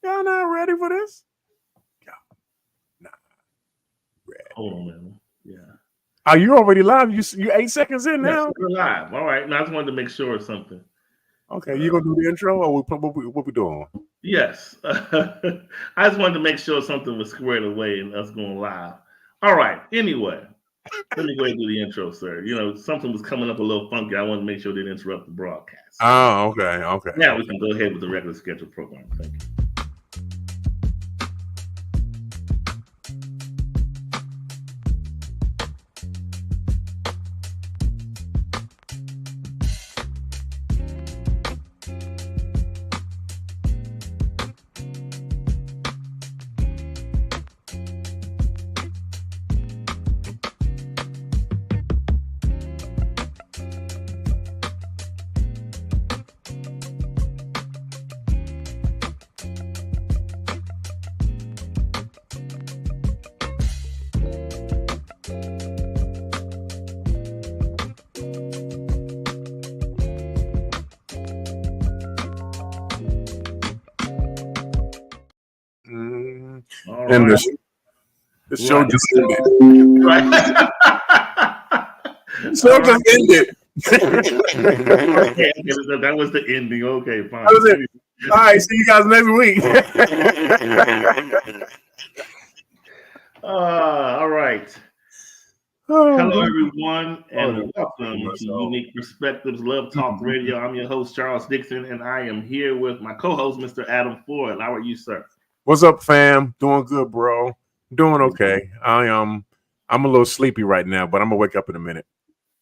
Y'all not ready for this? Y'all not ready. Hold on, man. Yeah. Are you already live? You 8 seconds in Yes, now? we're live. All right. Now I just wanted to make sure of something. Okay, you gonna do the intro or what we doing? Yes. I just wanted to make sure something was squared away and us going live. All right. Anyway, let me go ahead and do the intro, sir. You know, something was coming up a little funky. I wanted to make sure it didn't interrupt the broadcast. Oh, okay. Now we can go ahead with the regular scheduled program. Thank you. All And right. the show just ended. Right. The show just ended. Okay, that was the ending. Okay, fine. That was it. All right, see you guys next week. All right. Hello, everyone, and welcome to Unique Perspectives Love Talk Radio. I'm your host, Charles Dixon, and I am here with my co-host, Mr. Adam Ford. How are you, sir? What's up, fam? Doing good, bro. Doing okay. I'm a little sleepy right now, but I'm gonna wake up in a minute.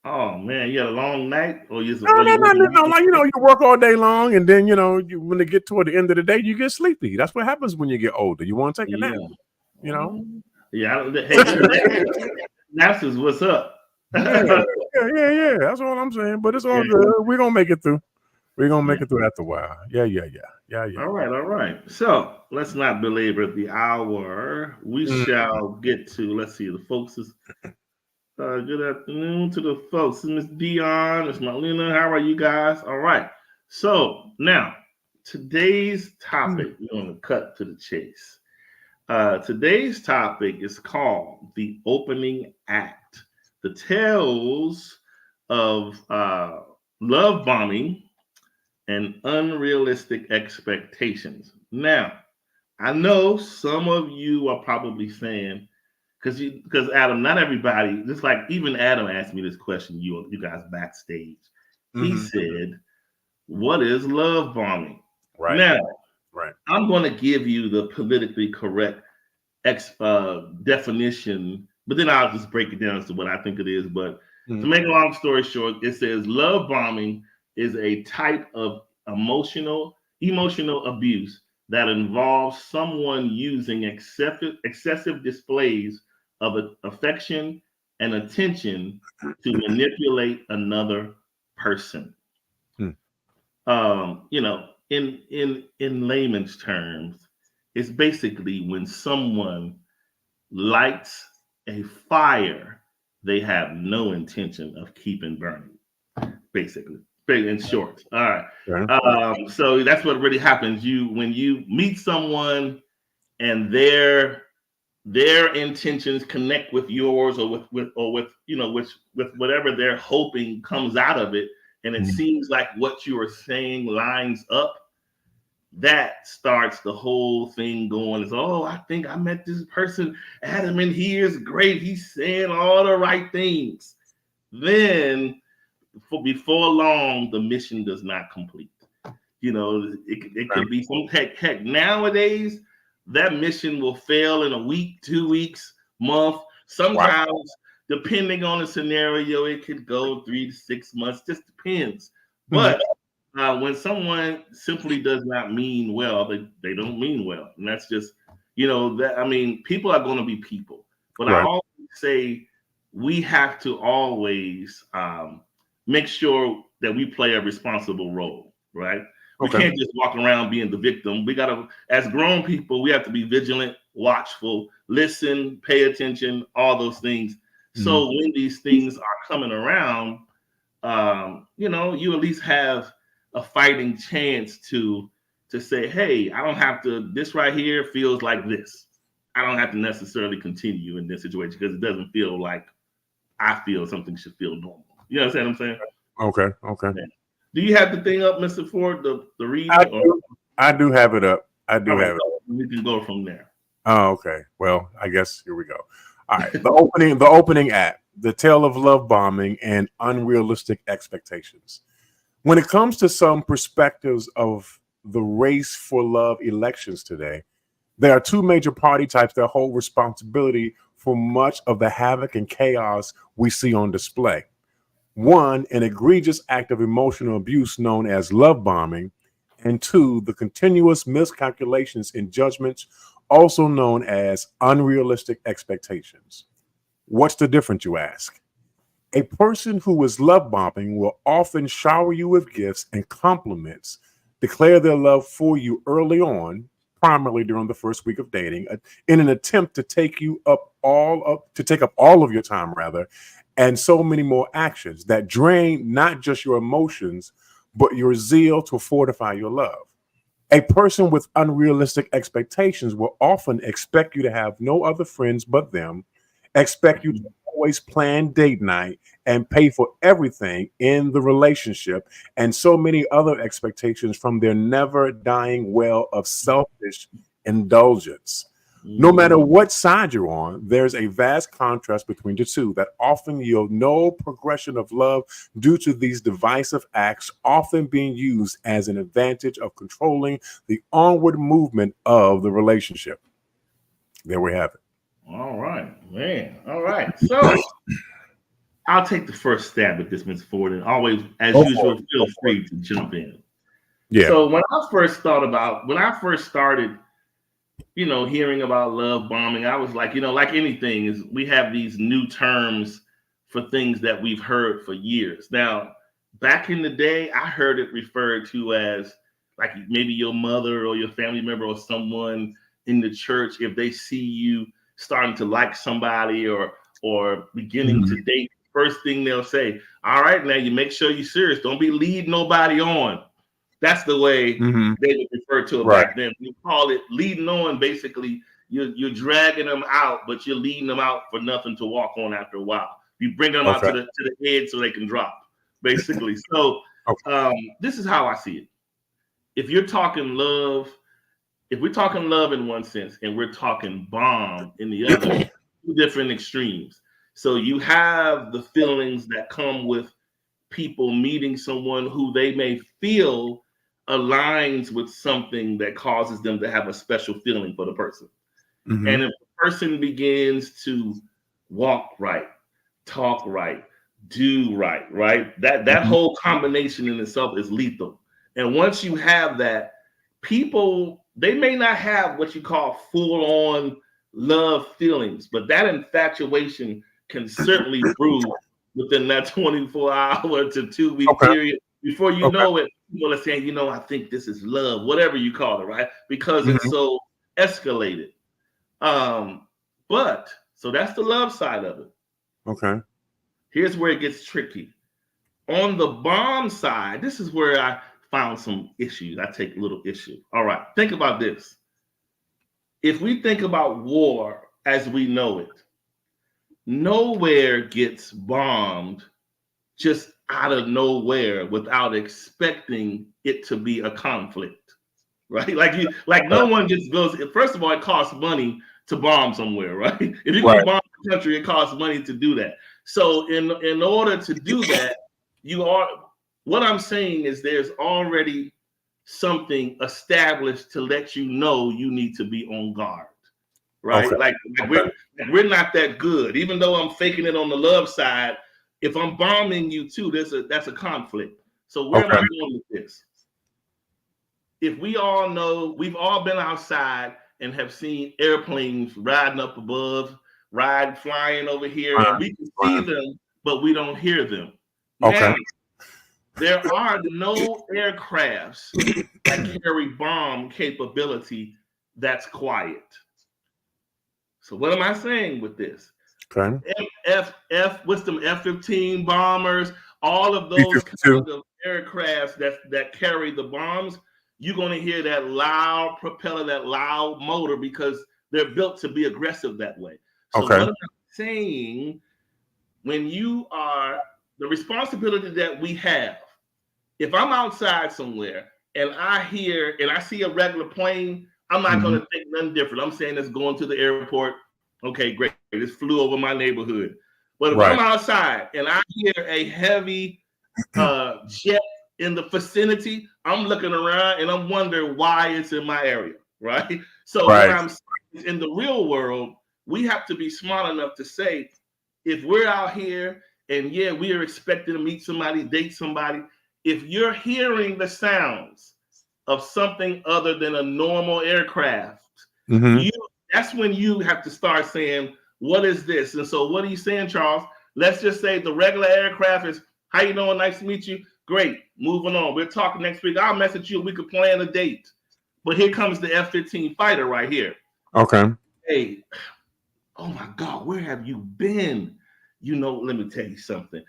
Oh man, you had a long night, or you? No. Like you work all day long, and then when they get toward the end of the day, you get sleepy. That's what happens when you get older. You want to take a nap, Yeah. Hey, naps is what's up. Yeah. That's all I'm saying. But it's all good. We're gonna make it through. We're gonna make it through after a while. Yeah. All right. So let's not belabor the hour. We shall get to. Let's see. The folks is. Good afternoon to the folks. Miss Dion, Miss Marlena. How are you guys? All right. So now today's topic. We're going to cut to the chase. Today's topic is called the opening act. The tales of love bombing and unrealistic expectations. Now, I know some of you are probably saying, because Adam, not everybody, just like even Adam asked me this question, you guys backstage. He said, "What is love bombing?" Right. Now, right. I'm going to give you the politically correct definition, but then I'll just break it down as to what I think it is. But to make a long story short, it says love bombing is a type of emotional abuse that involves someone using excessive displays of affection and attention to manipulate another person. In layman's terms, it's basically when someone lights a fire they have no intention of keeping burning. Basically, in short. All right. So that's what really happens. When you meet someone and their intentions connect with yours, or with whatever they're hoping comes out of it, and it seems like what you are saying lines up, that starts the whole thing going. It's, I think I met this person, Adam, and he is great. He's saying all the right things. Then before long, the mission does not complete. It could be some heck nowadays. That mission will fail in a week, 2 weeks, month. Sometimes, depending on the scenario, it could go 3 to 6 months. Just depends. But when someone simply does not mean well, they don't mean well, and that's just people are going to be people. But I always say we have to always make sure that we play a responsible role, right? We can't just walk around being the victim. We got to, as grown people, we have to be vigilant, watchful, listen, pay attention, all those things. So when these things are coming around, you at least have a fighting chance to to say, hey, I don't have to, this right here feels like this. I don't have to necessarily continue in this situation because it doesn't feel like I feel something should feel normal. You understand what I'm saying? Okay. Okay. Yeah. Do you have the thing up, Mr. Ford, the I reading? Or do. I do have it up. I all do right, have it. we can go from there. Oh, okay. Well, I guess here we go. All right. The opening act, the tale of love bombing and unrealistic expectations. When it comes to some perspectives of the race for love elections today, there are two major party types that hold responsibility for much of the havoc and chaos we see on display. One, an egregious act of emotional abuse known as love bombing, and two, the continuous miscalculations in judgments, also known as unrealistic expectations. What's the difference, you ask? A person who is love bombing will often shower you with gifts and compliments, declare their love for you early on, primarily during the first week of dating, in an attempt to take up all of your time, rather, and so many more actions that drain not just your emotions, but your zeal to fortify your love. A person with unrealistic expectations will often expect you to have no other friends but them, expect you to always plan date night and pay for everything in the relationship, and so many other expectations from their never dying well of selfish indulgence. No matter what side you're on, there's a vast contrast between the two that often yield no progression of love due to these divisive acts often being used as an advantage of controlling the onward movement of the relationship. There we have it. All right, man. All right. So I'll take the first stab at this, Mr. Ford, and always, as Go for usual, it. feel free to jump in. Yeah. So when I first started, hearing about love bombing, I was like, like anything, is we have these new terms for things that we've heard for years. Now, back in the day, I heard it referred to as like maybe your mother or your family member or someone in the church, if they see you starting to like somebody or beginning Mhm. to date, first thing they'll say, all right, now you make sure you're serious. Don't be leading nobody on. That's the way Mhm. they would refer to it Right. back then. We call it leading on. Basically, you're dragging them out, but you're leading them out for nothing to walk on after a while. You bring them out Okay. to the edge so they can drop, basically. So Okay. this is how I see it. If you're talking love, if we're talking love in one sense and we're talking bomb in the other, two different extremes. So you have the feelings that come with people meeting someone who they may feel aligns with something that causes them to have a special feeling for the person. Mhm. And if the person begins to walk right, talk right, do right, right? That Mhm. whole combination in itself is lethal. And once you have that, people they may not have what you call full on love feelings, but that infatuation can certainly brew within that 24-hour to 2 week Okay. period. Before you Okay. know it, people are saying, I think this is love, whatever you call it, right? Because it's Mhm. so escalated. Um, but so that's the love side of it. Okay. Here's where it gets tricky. On the bomb side, this is where I found some issues. I take a little issue. All right, think about this. If we think about war as we know it, nowhere gets bombed just out of nowhere without expecting it to be a conflict, right? Like no one just goes. First of all, it costs money to bomb somewhere, right? If you're Right. gonna bomb a country, it costs money to do that. So in order to do that, you are. What I'm saying is there's already something established to let you know you need to be on guard, Okay. right? Like Okay. we're not that good. Even though I'm faking it on the love side, if I'm bombing you too, that's a conflict. So where am I Okay. going with this? If we all know, we've all been outside and have seen airplanes riding up above, flying over here, and Fine. we can see Fine. them, but we don't hear them. Okay. Now, there are no aircrafts that carry bomb capability that's quiet. So what am I saying with this? Okay. What's them F-15 bombers, all of those B-52. kinds of aircrafts that carry the bombs, you're going to hear that loud propeller, that loud motor, because they're built to be aggressive that way. So Okay. what I'm saying, when you are, the responsibility that we have, if I'm outside somewhere and I hear and I see a regular plane, I'm not going to think nothing different. I'm saying it's going to the airport. Okay, great. It flew over my neighborhood. But if Right. I'm outside and I hear a heavy jet in the vicinity, I'm looking around and I'm wondering why it's in my area, right? So what Right. I'm saying is, in the real world, we have to be smart enough to say, if we're out here and yeah, we are expecting to meet somebody, date somebody, if you're hearing the sounds of something other than a normal aircraft, that's when you have to start saying, what is this? And so what are you saying, Charles? Let's just say the regular aircraft is, how you doing? Nice to meet you. Great. Moving on. We're talking next week. I'll message you. We could plan a date. But here comes the F-15 fighter right here. Okay. Hey, oh my God, where have you been? You know, let me tell you something.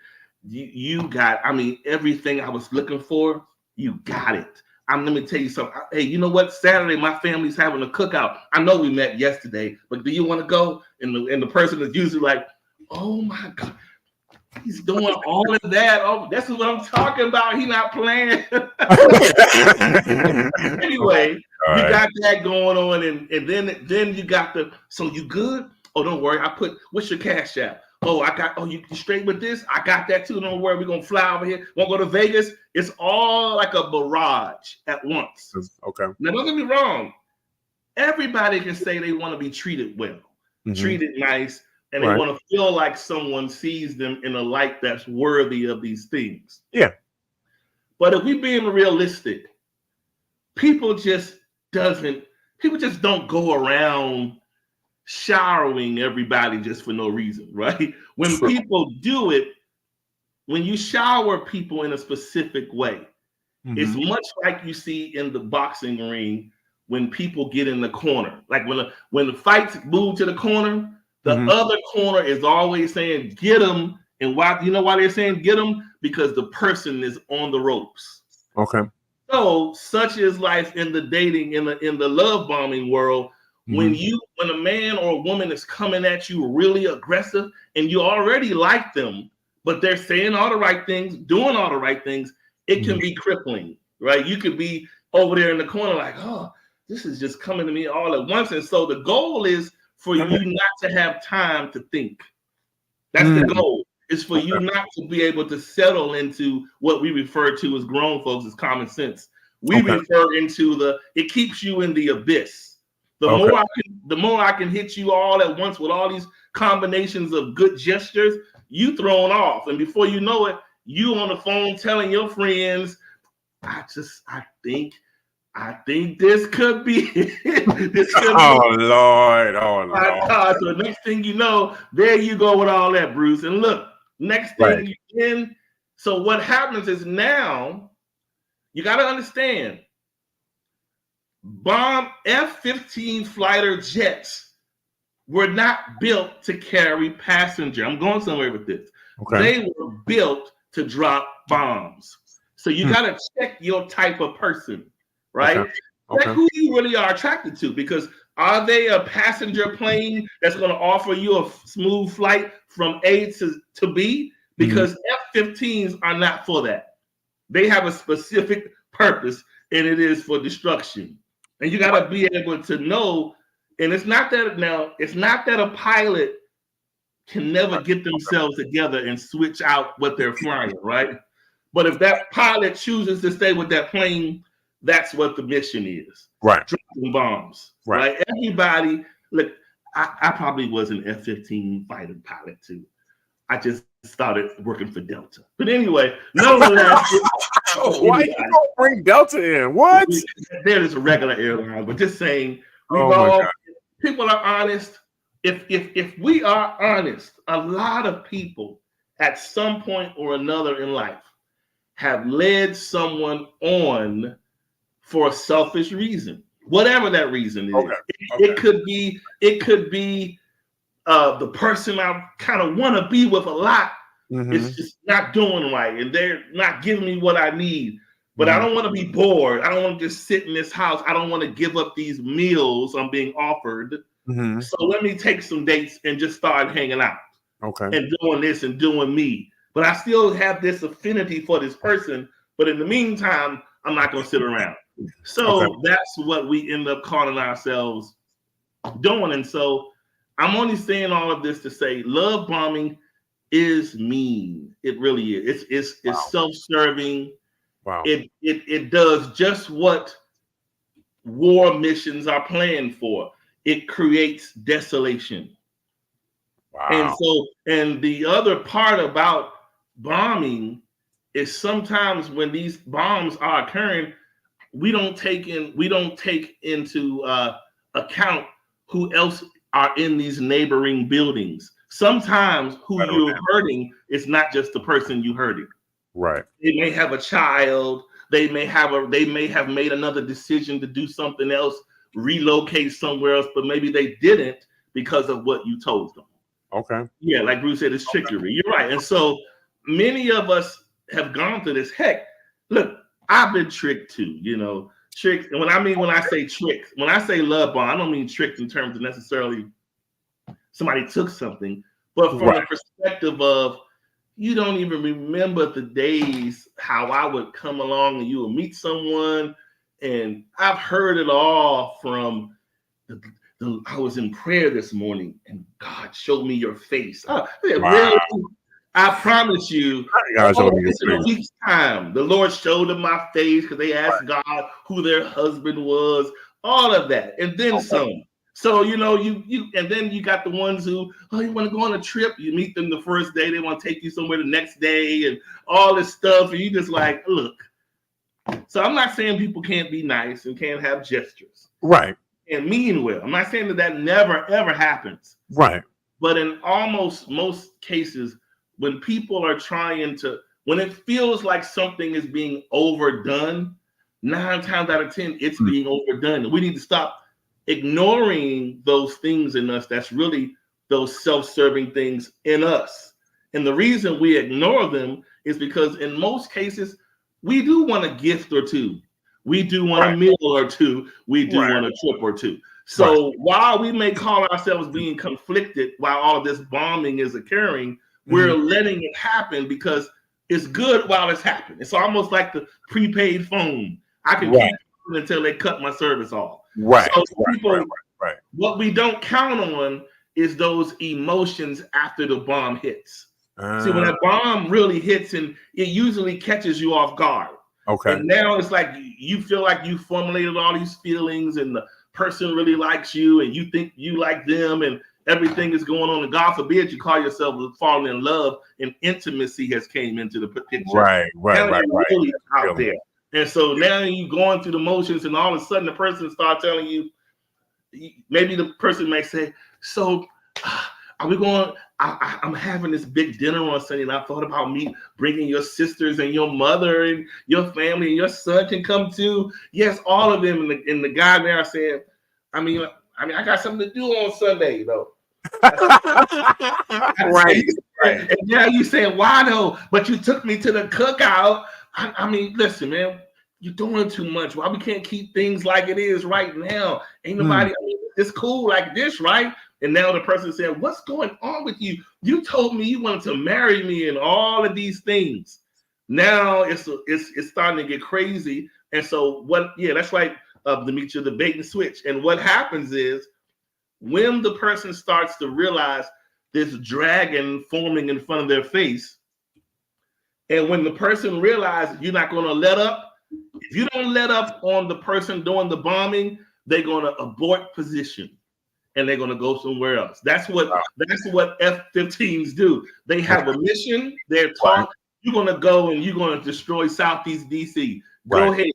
You got, I mean, everything I was looking for, you got it. Let me tell you something. Hey, you know what? Saturday, my family's having a cookout. I know we met yesterday, but do you want to go? And the person is usually like, oh my God, he's doing all of that. Oh, this is what I'm talking about. He's not playing. Anyway, you got that going on, and then you got so you good? Oh, don't worry. What's your cash app? Oh, you straight with this? I got that too. Don't worry. We're going to fly over here. Want to go to Vegas? It's all like a barrage at once. Okay. Now, don't get me wrong. Everybody can say they want to be treated well, treated nice, and they want to feel like someone sees them in a light that's worthy of these things. Yeah. But if we're being realistic, people just don't go around showering everybody just for no reason, right? When people do it, when you shower people in a specific way, it's much like you see in the boxing ring when people get in the corner. Like when the fights move to the corner, the other corner is always saying, get them. And why? You know why they're saying get them? Because the person is on the ropes. Okay. So such is life in the dating, in the love bombing world. When a man or a woman is coming at you really aggressive and you already like them, but they're saying all the right things, doing all the right things, it can be crippling, right? You could be over there in the corner like, oh, this is just coming to me all at once. And so the goal is for you not to have time to think. That's the goal. Is for you not to be able to settle into what we refer to as grown folks as common sense. We refer into it keeps you in the abyss. The more I can hit you all at once with all these combinations of good gestures, you thrown off. And before you know it, you on the phone telling your friends, I think this could be this could Lord. So next thing you know, there you go with all that, Bruce. And look, next thing so what happens is now you got to understand, F-15 fighter jets were not built to carry passenger. I'm going somewhere with this. They were built to drop bombs. So you got to check your type of person, right? Check who you really are attracted to, because are they a passenger plane that's going to offer you a smooth flight from A to B? Because F-15s are not for that. They have a specific purpose, and it is for destruction. And you got to be able to know, and it's not that a pilot can never get themselves together and switch out what they're flying, right? But if that pilot chooses to stay with that plane, that's what the mission is. Right. Dropping bombs. Right. Everybody, look, I probably was an F-15 fighter pilot too. I just started working for Delta. But anyway, nonetheless. Why you gonna bring Delta in? What? There is a regular airline, but just saying, people are honest. If we are honest, a lot of people at some point or another in life have led someone on for a selfish reason, whatever that reason is. It could be the person I kind of want to be with a lot. It's just not doing right, and they're not giving me what I need. but I don't want to be bored. I don't want to just sit in this house. I don't want to give up these meals I'm being offered. So let me take some dates and just start hanging out. Okay. And doing this and doing me. But I still have this affinity for this person. But in the meantime, I'm not going to sit around. So that's what we end up calling ourselves doing. And so I'm only saying all of this to say love bombing is mean. It really is. It's self-serving. Wow. It does just what war missions are planned for. It creates desolation. Wow. And the other part about bombing is sometimes when these bombs are occurring, we don't take into account who else are in these neighboring buildings. Sometimes who you're hurting is not just the person you hurting. Right. They may have a child. They may have made another decision to do something else, relocate somewhere else, but maybe they didn't because of what you told them. Okay. Yeah, like Bruce said, it's trickery. You're right. And so many of us have gone through this. Heck, look, I've been tricked too, tricked. And when I say tricked, when I say love bomb, I don't mean tricked in terms of necessarily somebody took something, but from the perspective of you don't even remember the days how I would come along and you would meet someone. And I've heard it all from I was in prayer this morning and God showed me your face. Really? I promise you, in a week's time, the Lord showed them my face because they asked God who their husband was, all of that, and then some. So, you and then you got the ones who, you want to go on a trip, you meet them the first day, they want to take you somewhere the next day and all this stuff. And you just like, look. So I'm not saying people can't be nice and can't have gestures. Right. And mean well. I'm not saying that never, ever happens. Right. But in almost most cases, when people are when it feels like something is being overdone, 9 times out of 10, it's being overdone. We need to stop ignoring those things in us. That's really those self-serving things in us. And the reason we ignore them is because in most cases, we do want a gift or two. We do want a meal or two. We do want a trip or two. So while we may call ourselves being conflicted while all of this bombing is occurring, we're letting it happen because it's good while it's happening. It's almost like the prepaid phone. I can keep it until they cut my service off. So people, what we don't count on is those emotions after the bomb hits. See, when that bomb really hits and it usually catches you off guard. Okay. And now it's like you feel like you formulated all these feelings and the person really likes you and you think you like them and everything is going on. And God forbid you call yourself falling in love and intimacy has came into the picture. Right. Really out there. And so now you going through the motions and all of a sudden the person starts telling you, maybe the person may say, so are we going, I'm having this big dinner on Sunday and I thought about me bringing your sisters and your mother and your family and your son can come too. Yes, all of them. And the guy there said, I mean, I got something to do on Sunday, right. And now you saying, why though? But you took me to the cookout. I mean, listen, man, you're doing too much. Why we can't keep things like it is right now? Ain't nobody, it's cool like this, right? And now the person said, what's going on with you? You told me you wanted to marry me and all of these things. Now it's starting to get crazy. And so that's right, Demetria, the bait and switch. And what happens is when the person starts to realize this dragon forming in front of their face, and when the person realizes you're not going to let up, if you don't let up on the person doing the bombing, they're going to abort position. And they're going to go somewhere else. That's what F-15s do. They have a mission. They're taught, you're going to go and you're going to destroy Southeast DC. Go ahead.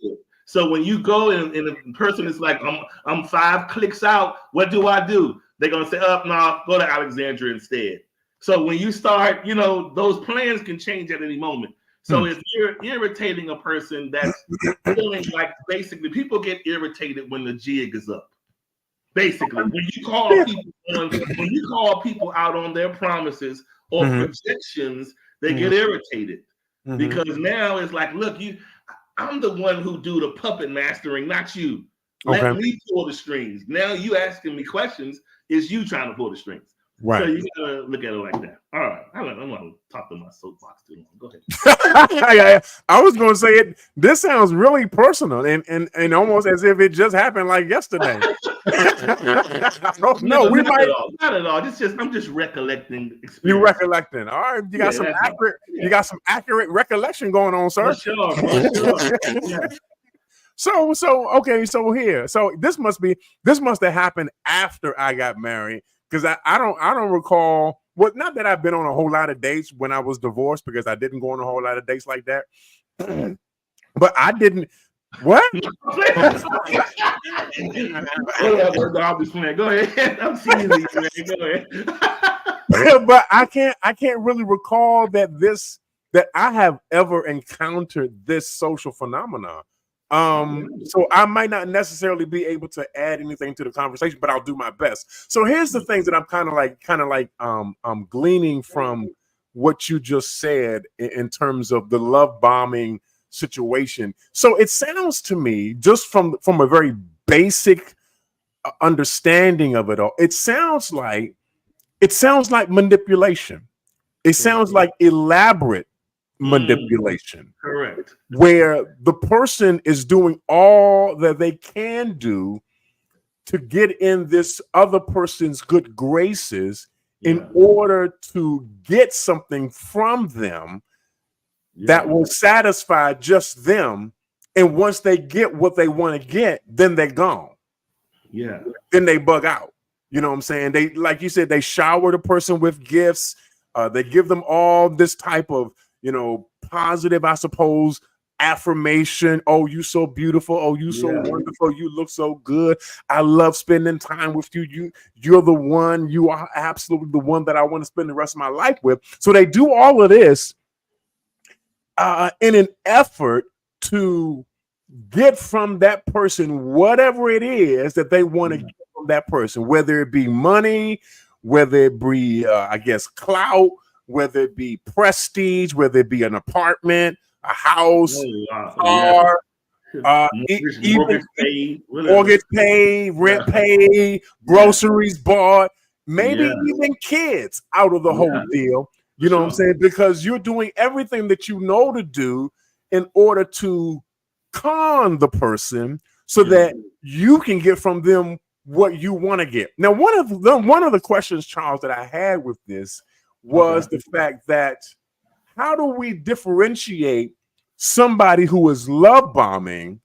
So when you go and the person is like, I'm 5 clicks out, what do I do? They're going to say, no, go to Alexandria instead. So when you start, those plans can change at any moment. So if you're irritating a person that's feeling like basically people get irritated when the jig is up. Basically, when you call people out on their promises or projections, they get irritated because now it's like, look, I'm the one who do the puppet mastering, not you. Let Okay. me pull the strings. Now you asking me questions, is you trying to pull the strings. So Right. you gotta look at it like that. All right. I'm gonna talk to my soapbox too long. Go ahead. I was going to say it. This sounds really personal and almost as if it just happened like yesterday. I don't know. We Not might. at all. Not at all. It's just I'm just recollecting You experience. recollecting? All right. You got Yeah, some that's all. accurate. Yeah. You got some accurate recollection going on, For sir. sure. For sure. Yeah. So okay. So here. So this must have happened after I got married because I don't recall. Well, not that I've been on a whole lot of dates when I was divorced because I didn't go on a whole lot of dates like that. But I didn't. What? I'll be playing. Go ahead. I'm teasing you, man. Go But ahead. I can't really recall that I have ever encountered this social phenomenon. So I might not necessarily be able to add anything to the conversation, but I'll do my best. So here's the things that I'm kind of like gleaning from what you just said in terms of the love bombing situation. So it sounds to me, just from a very basic understanding of it all, it sounds like manipulation. It sounds like elaborate manipulation, Correct. where the person is doing all that they can do to get in this other person's good graces in order to get something from them that will satisfy just them. And once they get what they want to get, then they're gone. Yeah. Then they bug out. You know what I'm saying? They, like you said, they shower the person with gifts. They give them all this type of, positive, I suppose, affirmation. Oh, you so beautiful. Oh, you so wonderful. You look so good. I love spending time with you. You're the one. You are absolutely the one that I want to spend the rest of my life with. So they do all of this in an effort to get from that person whatever it is that they want to get from that person, whether it be money, whether it be, I guess, clout, whether it be prestige, whether it be an apartment, a house, car, mortgage paid, rent paid, groceries bought, maybe even kids out of the whole deal. You know what I'm saying? Because you're doing everything that you know to do in order to con the person so that you can get from them what you want to get. Now, one of the questions, Charles, that I had with this was the fact that how do we differentiate somebody who is love bombing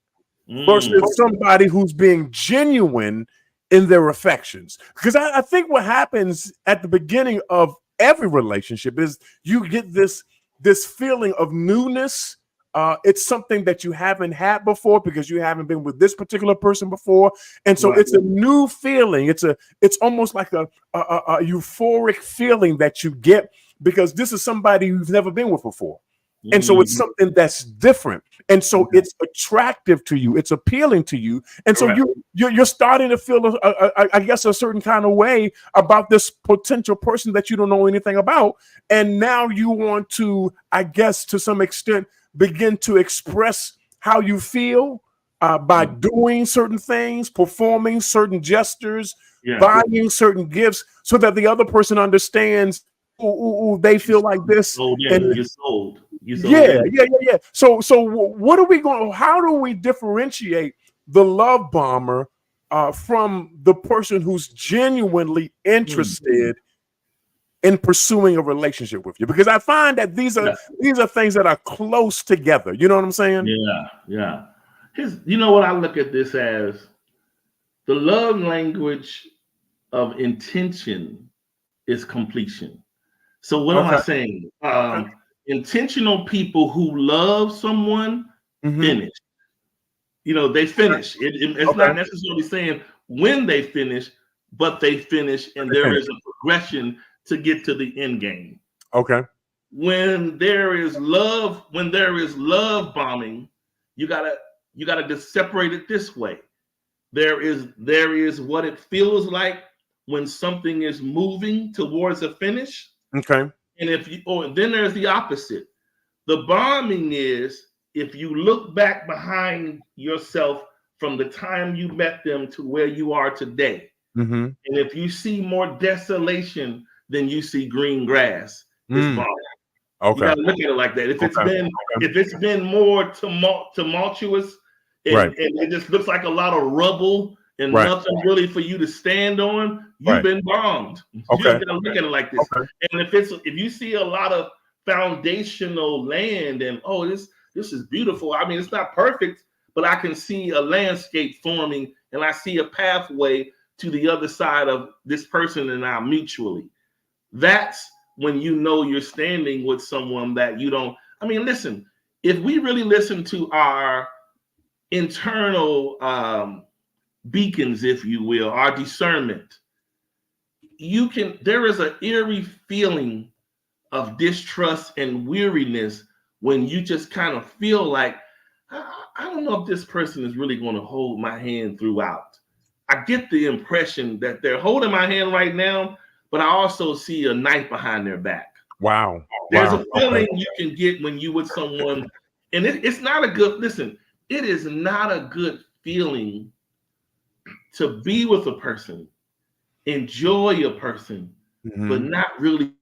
versus somebody who's being genuine in their affections? Because I think what happens at the beginning of every relationship is you get this feeling of newness. It's something that you haven't had before because you haven't been with this particular person before, and so it's a new feeling. It's almost like a euphoric feeling that you get because this is somebody you've never been with before. And so it's something that's different. And so it's attractive to you. It's appealing to you. And so you're starting to feel, I guess, a certain kind of way about this potential person that you don't know anything about. And now you want to, I guess, to some extent, begin to express how you feel by doing certain things, performing certain gestures, buying certain gifts so that the other person understands, they feel like this. You're sold. Yeah. So what are we going? How do we differentiate the love bomber from the person who's genuinely interested in pursuing a relationship with you? Because I find that these are things that are close together. You know what I'm saying? Yeah. You know what I look at this as? The love language of intention is completion. So what am I saying? Intentional people who love someone finish. They finish. It's not necessarily saying when they finish, but they finish, and there is a progression to get to the end game. Okay. When there is love bombing, you gotta just separate it this way. There is what it feels like when something is moving towards a finish. Okay. And then there's the opposite. The bombing is if you look back behind yourself from the time you met them to where you are today, Mm-hmm. and if you see more desolation than you see green grass, it's Mm. bomb. You Okay. got to look at it like that. Okay. Okay. If it's been more tumultuous Right. and it just looks like a lot of rubble and Right. nothing really for you to stand on, you've Right. been bombed. You Okay. just got to look at it like this. Okay. And if you see a lot of foundational land and this is beautiful. I mean, it's not perfect, but I can see a landscape forming and I see a pathway to the other side of this person and I mutually. That's when you know you're standing with someone that you don't. I mean, listen, if we really listen to our internal beacons, if you will, our discernment, there is an eerie feeling of distrust and weariness when you just kind of feel like, I don't know if this person is really going to hold my hand throughout. I get the impression that they're holding my hand right now, but I also see a knife behind their back. Wow. There's Wow. a feeling Okay. you can get when you with someone, and it's not a good, listen, it is not a good feeling to be with a person, enjoy a person, but Mm-hmm. not really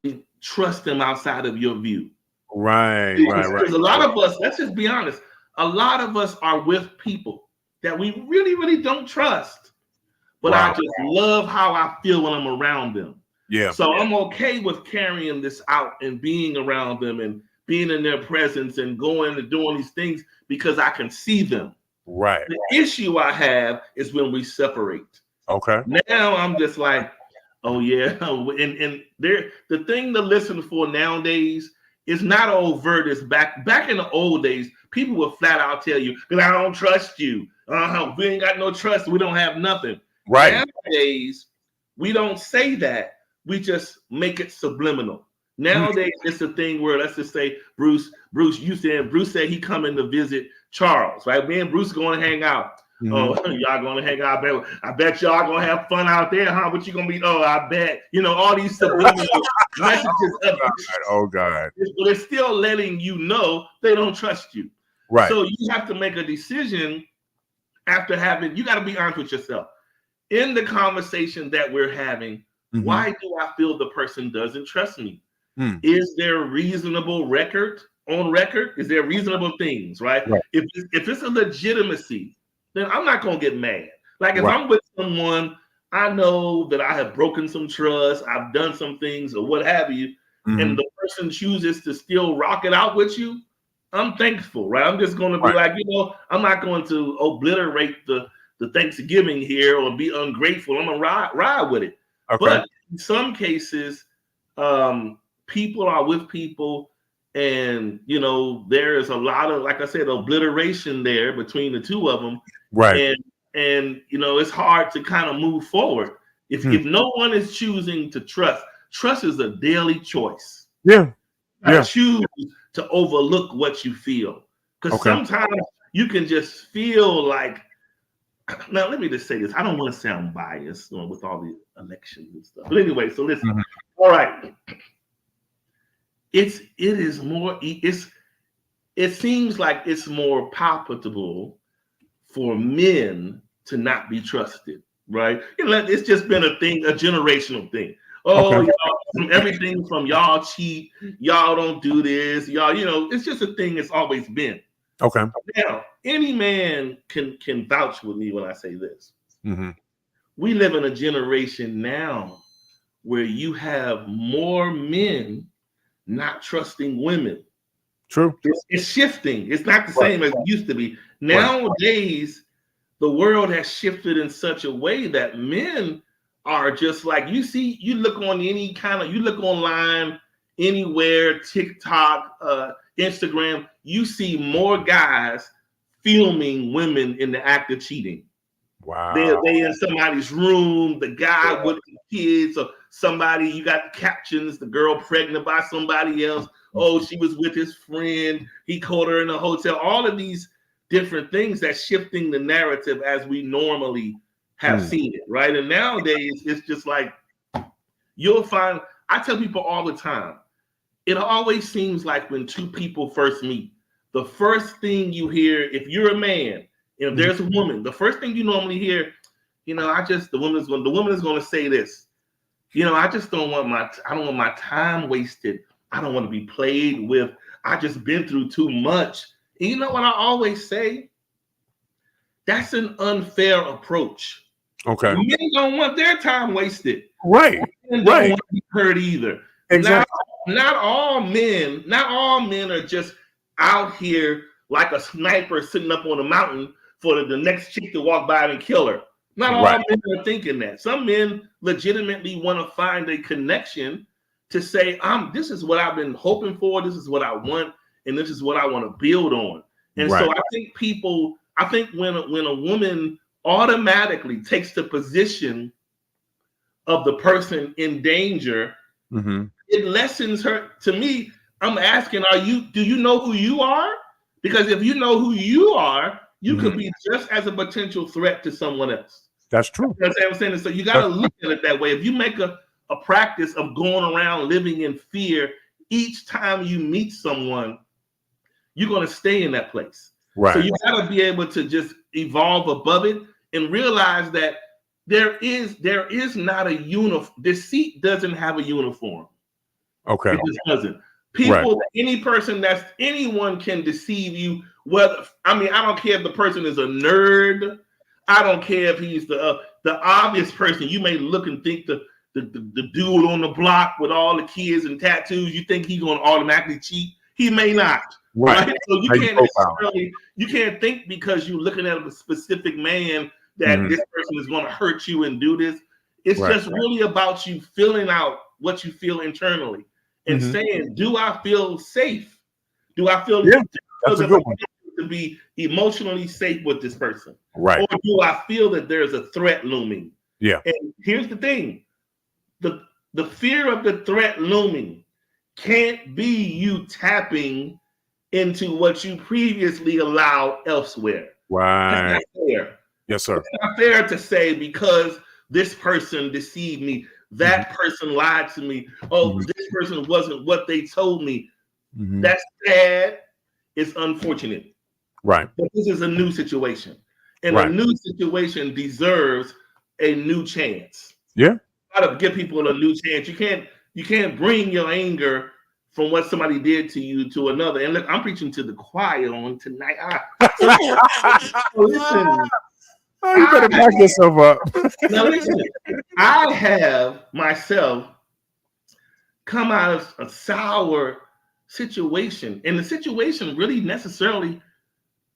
trust them outside of your view. Right. Right. Right. Because a lot of us, let's just be honest, a lot of us are with people that we really, really don't trust. But I Wow. just love how I feel when I'm around them. Yeah. So I'm okay with carrying this out and being around them and being in their presence and going and doing these things because I can see them. Right. The issue I have is when we separate. Okay. Now I'm just like, oh yeah, and the thing to listen for nowadays is not overt as back in the old days. People would flat out tell you, because I don't trust you. We ain't got no trust. We don't have nothing. Right. Nowadays, we don't say that. We just make it subliminal. Mm. Nowadays, it's a thing where let's just say Bruce said he coming to visit Charles, right? Me and Bruce going to hang out. Mhm. Oh, y'all gonna hang out. I bet y'all gonna have fun out there, huh? What you gonna be? Oh, I bet. You know, all these subliminal messages of Oh God. but they're still letting you know they don't trust you. Right. So you have to make a decision after having, you got to be honest with yourself. In the conversation that we're having, Mhm. why do I feel the person doesn't trust me? Mm. Is there reasonable record on record? Is there reasonable things, right? Right. If it's a legitimacy, then I'm not going to get mad. Like if Right. I'm with someone, I know that I have broken some trust, I've done some things or what have you, Mhm. and the person chooses to still rock it out with you, I'm thankful, right? I'm just going to be Right. like, I'm not going to obliterate the Thanksgiving here or be ungrateful. I'm going to ride with it. Okay. But in some cases, people are with people and, there is a lot of, like I said, obliteration there between the two of them. Right. And it's hard to kind of move forward. If no one is choosing to trust is a daily choice. Yeah. I choose to overlook what you feel. Because Okay. sometimes you can just feel like, now let me just say this. I don't want to sound biased with all the elections and stuff. But anyway, so listen. Mhm. All right. It seems like it's more palpable for men to not be trusted, right? It's just been a generational thing. Oh, Okay. y'all, everything from y'all cheat, y'all don't do this, y'all, it's just a thing that's always been. Okay. Now, any man can vouch with me when I say this. Mm-hmm. We live in a generation now where you have more men not trusting women. True. It's shifting. It's not the same as it used to be. Nowadays, the world has shifted in such a way that men are just like, you look online, anywhere, TikTok, Instagram, you see more guys filming women in the act of cheating. Wow. They in somebody's room, the guy with the kids, or somebody, you got captions, the girl pregnant by somebody else. Oh, she was with his friend. He caught her in a hotel. All of these different things that's shifting the narrative as we normally have seen it, right? And nowadays, it's just like, you'll find, I tell people all the time, it always seems like when two people first meet, the first thing you hear, if you're a man, and if there's a woman, the first thing you normally hear, the woman is gonna say this. I just don't want my time wasted. I don't want to be played with. I just been through too much. And you know what I always say? That's an unfair approach. Okay. Men don't want their time wasted. Right. Men don't want to be hurt either. Exactly. Not all men are just out here like a sniper sitting up on a mountain for the next chick to walk by and kill her. Not all men are thinking that. Some men legitimately want to find a connection to say, this is what I've been hoping for, this is what I want, and this is what I want to build on. And so I think when a woman automatically takes the position of the person in danger, it lessens her. To me, I'm asking, do you know who you are? Because if you know who you are, you could be just as a potential threat to someone else. That's true. You know what I'm saying? So you got to look at it that way. If you make a practice of going around living in fear each time you meet someone, you're going to stay in that place. Right. So you got to be able to just evolve above it and realize that there is not a uniform. Deceit doesn't have a uniform. Okay. It just doesn't. Anyone can deceive you. I don't care if the person is a nerd. I don't care if he's the obvious person. You may look and think the dude on the block with all the kids and tattoos, you think he's going to automatically cheat. He may not. Right? So you can't think because you're looking at a specific man that this person is going to hurt you and do this. It's just really about you filling out what you feel internally and saying, do I feel safe? Do I feel that's a good one. To be emotionally safe with this person? Right. Or do I feel that there's a threat looming? Yeah. And here's the thing. The fear of the threat looming can't be you tapping into what you previously allowed elsewhere. Right. That's not fair. Yes, sir. It's not fair to say because this person deceived me, that person lied to me, this person wasn't what they told me. That's sad. It's unfortunate. Right. But this is a new situation. And a new situation deserves a new chance. Yeah. You gotta give people a new chance. You can't bring your anger from what somebody did to you to another. And look, I'm preaching to the choir on tonight. Listen. You better back yourself up. Now listen, I have myself come out of a sour situation. And the situation really necessarily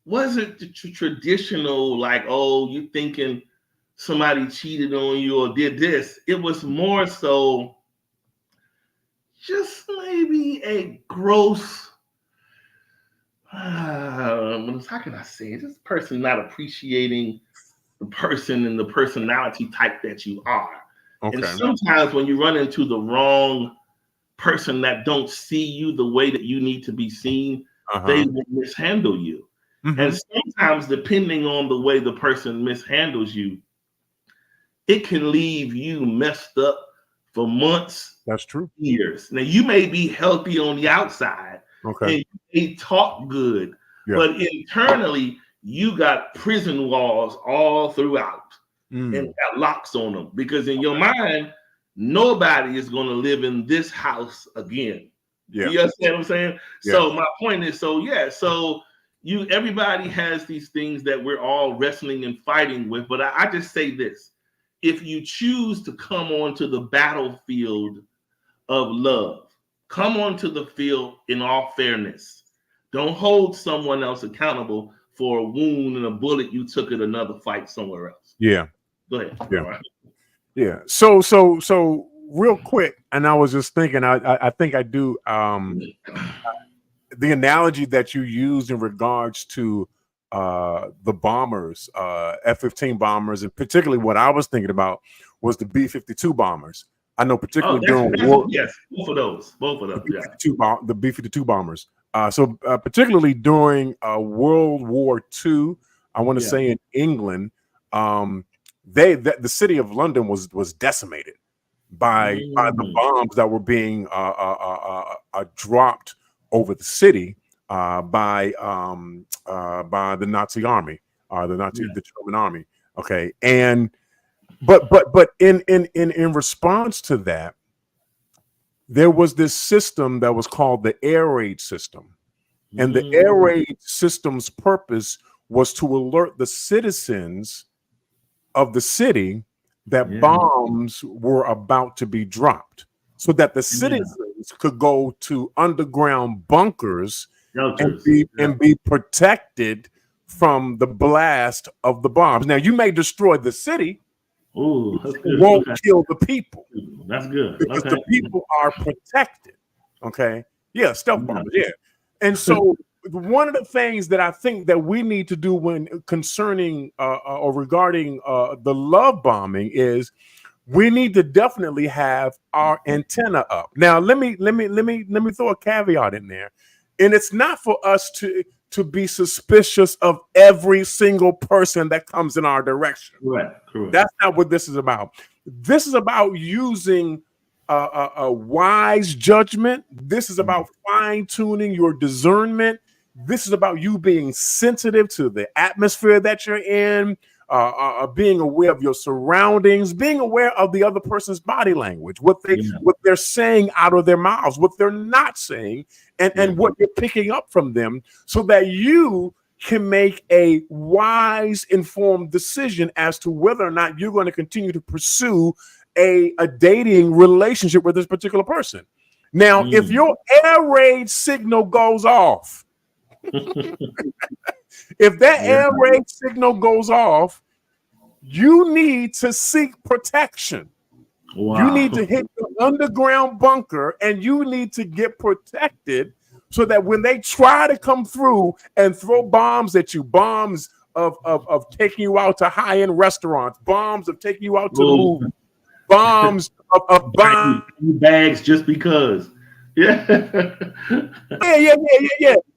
wasn't the traditional, like, you thinking somebody cheated on you or did this. It was more so just maybe a gross, how can I say it? This person not appreciating the person and the personality type that you are. Okay. And sometimes when you run into the wrong person that don't see you the way that you need to be seen, they will mishandle you. And sometimes, depending on the way the person mishandles you, it can leave you messed up for months. That's true. Years. Now, you may be healthy on the outside. Okay. And you may talk good. Yeah. But internally, you got prison walls all throughout. And got locks on them. Because in your mind, nobody is going to live in this house again. Yeah. You understand what I'm saying? Yeah. So my point is, everybody has these things that we're all wrestling and fighting with. But I just say this. If you choose to come onto the battlefield of love, come onto the field in all fairness. Don't hold someone else accountable for a wound and a bullet you took at another fight somewhere else. Yeah. Go ahead. Yeah. Right. Yeah. So real quick, and I was just thinking, I think I do the analogy that you used in regards to the bombers, F-15 bombers, and particularly what I was thinking about was the B-52 bombers. I know particularly during war. Yes, both of those. The B-52 bombers. So particularly during World War II, I want to say in England, the city of London was decimated by the bombs that were being dropped over the city. by the Nazi army, the German army. Okay, and but in response to that, there was this system that was called the air raid system. And the air raid system's purpose was to alert the citizens of the city that bombs were about to be dropped, so that the citizens could go to underground bunkers and be protected from the blast of the bombs. Now, you may destroy the city, Ooh, that's good. won't kill the people. That's good. Because the people are protected. Okay. Yeah, stealth bombers. Yeah. And so one of the things that I think that we need to do when concerning or regarding the love bombing is we need to definitely have our antenna up. Now, let me throw a caveat in there. And it's not for us to be suspicious of every single person that comes in our direction. Correct. That's not what this is about. This is about using a wise judgment. This is about fine-tuning your discernment. This is about you being sensitive to the atmosphere that you're in, being aware of your surroundings, being aware of the other person's body language, what they're saying out of their mouths, what they're not saying, and what you're picking up from them, so that you can make a wise, informed decision as to whether or not you're going to continue to pursue a dating relationship with this particular person. Now, if your air raid signal goes off, if that air raid signal goes off, you need to seek protection. Wow. You need to hit the underground bunker and you need to get protected so that when they try to come through and throw bombs at you, bombs of taking you out to high-end restaurants, bombs of taking you out to the movies, bombs of buying bags just because. Yeah.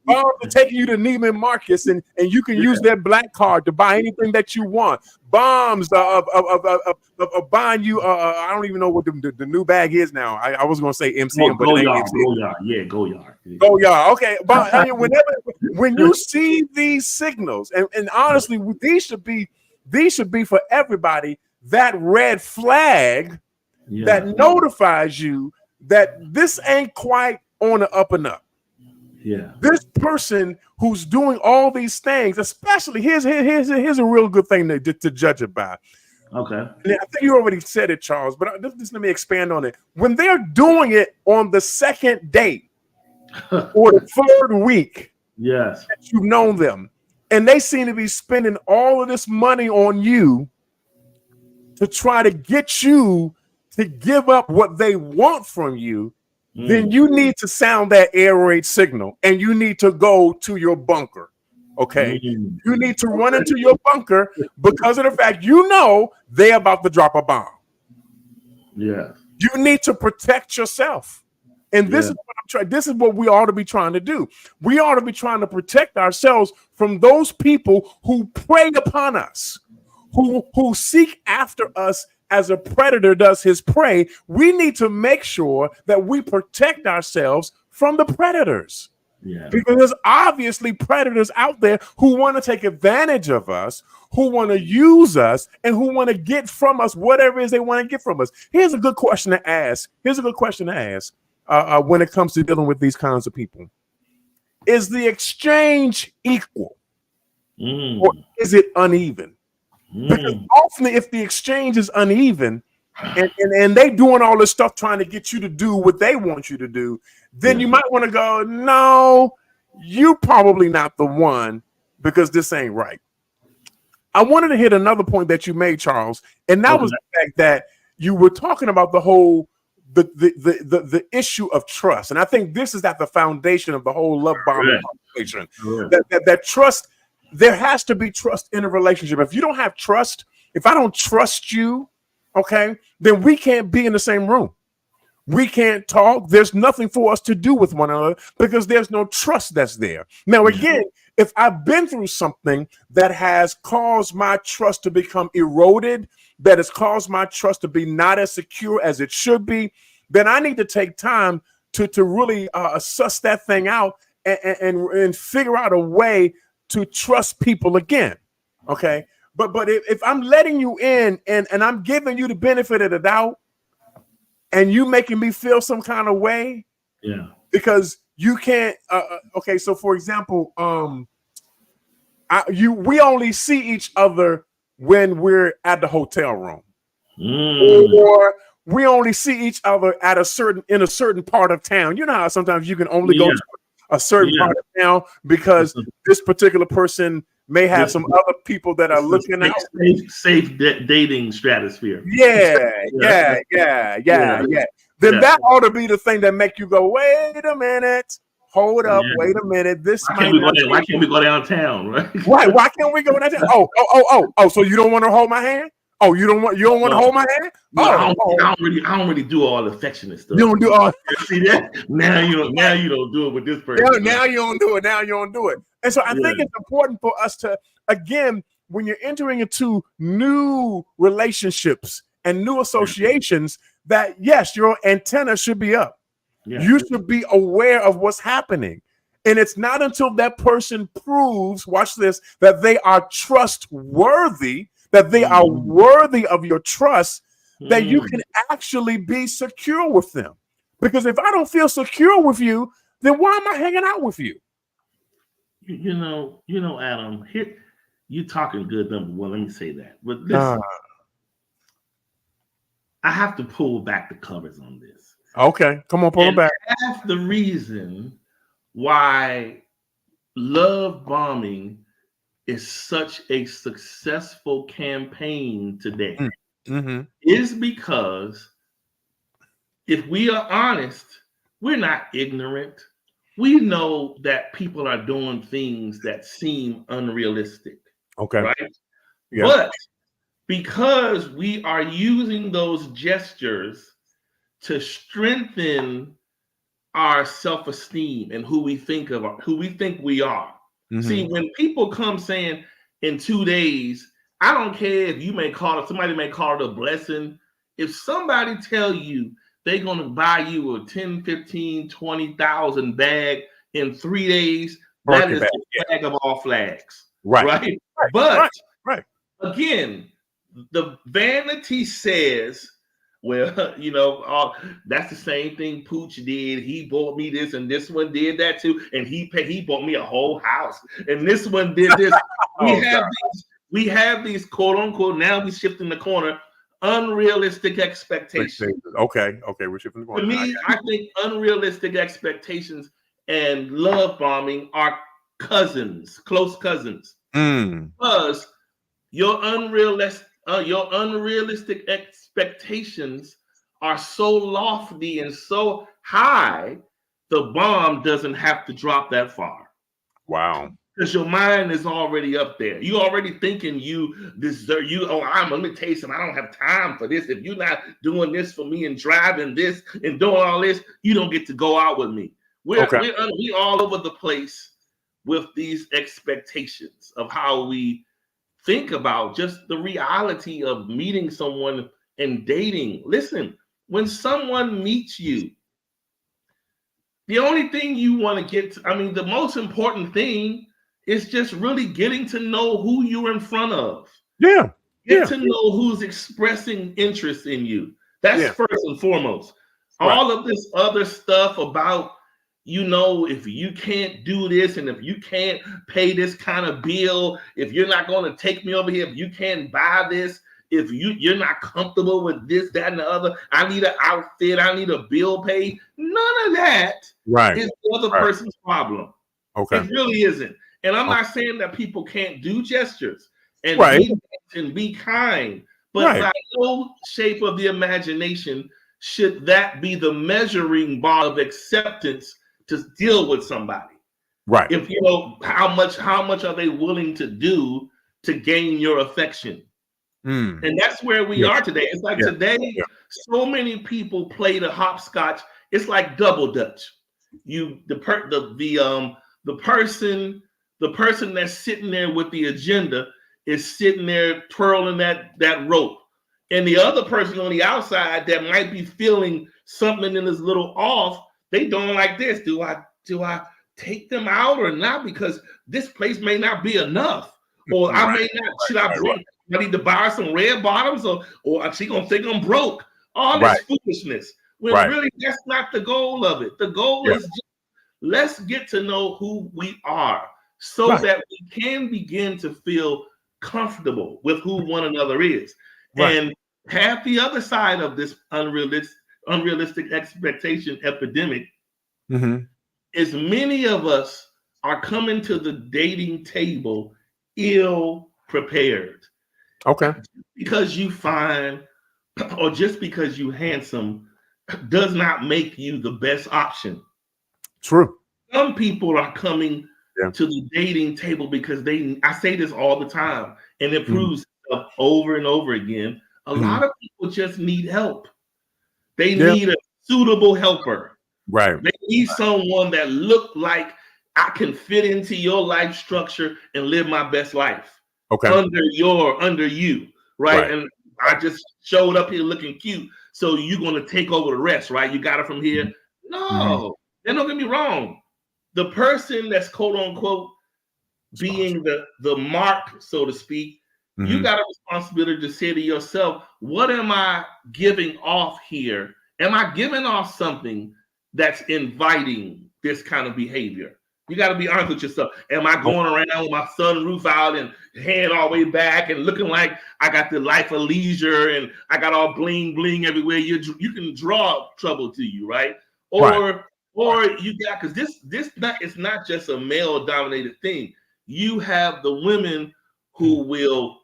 Bombs are taking you to Neiman Marcus and you can use their black card to buy anything that you want. Bombs of buying you. I don't even know what the new bag is now. I was going to say MCM, but it ain't MCM. Go-Yard. Okay, but I mean, when you see these signals, and honestly, these should be for everybody, that red flag that notifies you that this ain't quite on the up and up. Yeah, this person who's doing all these things, especially here's a real good thing to judge it by. Okay, and I think you already said it, Charles, but just let me expand on it. When they're doing it on the second date or the third week, yes, that you've known them, and they seem to be spending all of this money on you to try to get you to give up what they want from you, then you need to sound that air raid signal and you need to go to your bunker. Okay. You need to run into your bunker because of the fact they're about to drop a bomb. Yeah. You need to protect yourself. And this is what I'm trying. This is what we ought to be trying to do. We ought to be trying to protect ourselves from those people who prey upon us, who seek after us as a predator does his prey. We need to make sure that we protect ourselves from the predators. Yeah. Because there's obviously predators out there who want to take advantage of us, who want to use us, and who want to get from us whatever it is they want to get from us. Here's a good question to ask. When it comes to dealing with these kinds of people. Is the exchange equal? Or is it uneven? Because often if the exchange is uneven and they doing all this stuff trying to get you to do what they want you to do, then you might want to go, no, you probably not the one because this ain't right. I wanted to hit another point that you made, Charles, and that was the fact that you were talking about the whole the issue of trust. And I think this is at the foundation of the whole love bombing conversation. That trust. There has to be trust in a relationship. If you don't have trust, if I don't trust you, okay, then we can't be in the same room. We can't talk. There's nothing for us to do with one another because there's no trust that's there. Now, again, if I've been through something that has caused my trust to become eroded, that has caused my trust to be not as secure as it should be, then I need to take time to really suss that thing out and figure out a way to trust people again. Okay. But if I'm letting you in and I'm giving you the benefit of the doubt and you making me feel some kind of way, yeah, because you can't. Okay, so for example, we only see each other when we're at the hotel room, or we only see each other at in a certain part of town. You know how sometimes you can only go yeah, to a certain yeah. part of town because this particular person may have This, some other people that are this is looking out. safe dating stratosphere. Yeah, Yeah, yeah. Then yeah, that ought to be the thing that make you go, wait a minute, hold up, yeah. wait a minute. This Why can't might we go not there? be Why can't we go downtown? Right? right. Why can't we go down there? Oh. So you don't want to hold my hand? Oh, you don't want to hold my hand? No, Oh, I don't really do all affectionate stuff. you don't do all. See that? Now you don't do it with this person. Now you don't do it. Now you don't do it. And so I think it's important for us to, again, when you're entering into new relationships and new associations, that yes, your antenna should be up. Yeah. You should be aware of what's happening. And it's not until that person proves, watch this, that they are trustworthy, that they are worthy of your trust, that you can actually be secure with them. Because if I don't feel secure with you, then why am I hanging out with you? You know, Adam, here you talking good, number one. Let me say that. But listen, I have to pull back the covers on this. Okay, come on, pull them back. That's the reason why love bombing is such a successful campaign today. Is because if we are honest, we're not ignorant. We know that people are doing things that seem unrealistic. Okay. Right? Yeah. But because we are using those gestures to strengthen our self-esteem and who we think we are. See, when people come saying in 2 days, I don't care if somebody may call it a blessing. If somebody tell you they're going to buy you a 10, 15, 20,000 bag in 3 days, that is the flag of all flags. Right? But again, the vanity says, well, that's the same thing Pooch did. He bought me this, and this one did that too, and he bought me a whole house, and this one did this. We have these quote unquote. Now we shifting the corner. Unrealistic expectations. Okay, we're shifting the corner. To me, I think unrealistic expectations and love bombing are cousins, close cousins, because your unrealistic expectations are so lofty and so high, the bomb doesn't have to drop that far. Wow. Because your mind is already up there. You already thinking you deserve let me tell you something. I don't have time for this. If you're not doing this for me and driving this and doing all this, you don't get to go out with me. We're all over the place with these expectations of how we think about just the reality of meeting someone and dating. Listen, when someone meets you, the only thing you want to the most important thing is just really getting to know who you're in front of. Yeah. Get to know who's expressing interest in you. That's first and foremost. All of this other stuff about, if you can't do this and if you can't pay this kind of bill, if you're not going to take me over here, if you can't buy this, if you're not comfortable with this, that, and the other, I need an outfit, I need a bill paid. None of that is the other person's problem. Okay. It really isn't. And I'm not saying that people can't do gestures and be kind, but by no shape of the imagination should that be the measuring bar of acceptance to deal with somebody. Right. If how much are they willing to do to gain your affection? And that's where we are today. It's like today, so many people play the hopscotch. It's like double dutch. The person that's sitting there with the agenda is sitting there twirling that rope. And the other person on the outside that might be feeling something in this little off, they doing like this. Do I take them out or not? Because this place may not be enough. Or I may not, should I bring, I need to buy some red bottoms, or she gonna think I'm broke. All this foolishness. When really that's not the goal of it. The goal is just, let's get to know who we are so that we can begin to feel comfortable with who one another is. And half the other side of this unrealistic expectation epidemic is many of us are coming to the dating table ill prepared. Okay. Because you fine or just because you handsome does not make you the best option. True. Some people are coming to the dating table because I say this all the time, and it proves itself over and over again. A lot of people just need help. They need a suitable helper. Right. They need someone that look like I can fit into your life structure and live my best life. Okay. Under you, right? And I just showed up here looking cute, so you're gonna take over the rest, right? You got it from here. No, and don't get me wrong. The person that's quote unquote being the mark, so to speak, you got a responsibility to say to yourself, what am I giving off here? Am I giving off something that's inviting this kind of behavior? You got to be honest with yourself. Am I going around with my sunroof out and head all the way back and looking like I got the life of leisure and I got all bling bling everywhere? You can draw trouble to you, right? Or you got, because this it's not just a male dominated thing. You have the women who will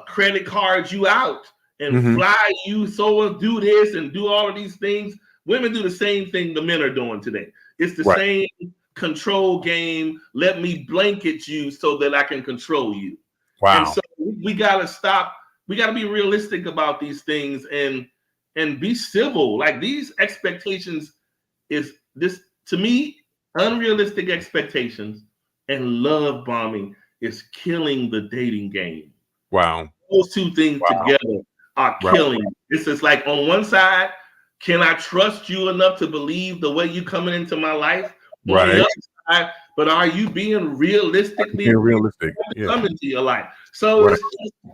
credit card you out and fly you, so do this and do all of these things. Women do the same thing the men are doing today. It's the same control game. Let me blanket you so that I can control you. Wow. And so we gotta stop. We gotta be realistic about these things and be civil. Like, these expectations is this, to me, unrealistic expectations and love bombing is killing the dating game. Wow. Those two things together are killing. It's just like, on one side, can I trust you enough to believe the way you coming into my life? On the other side, but are you being realistically coming into your life? So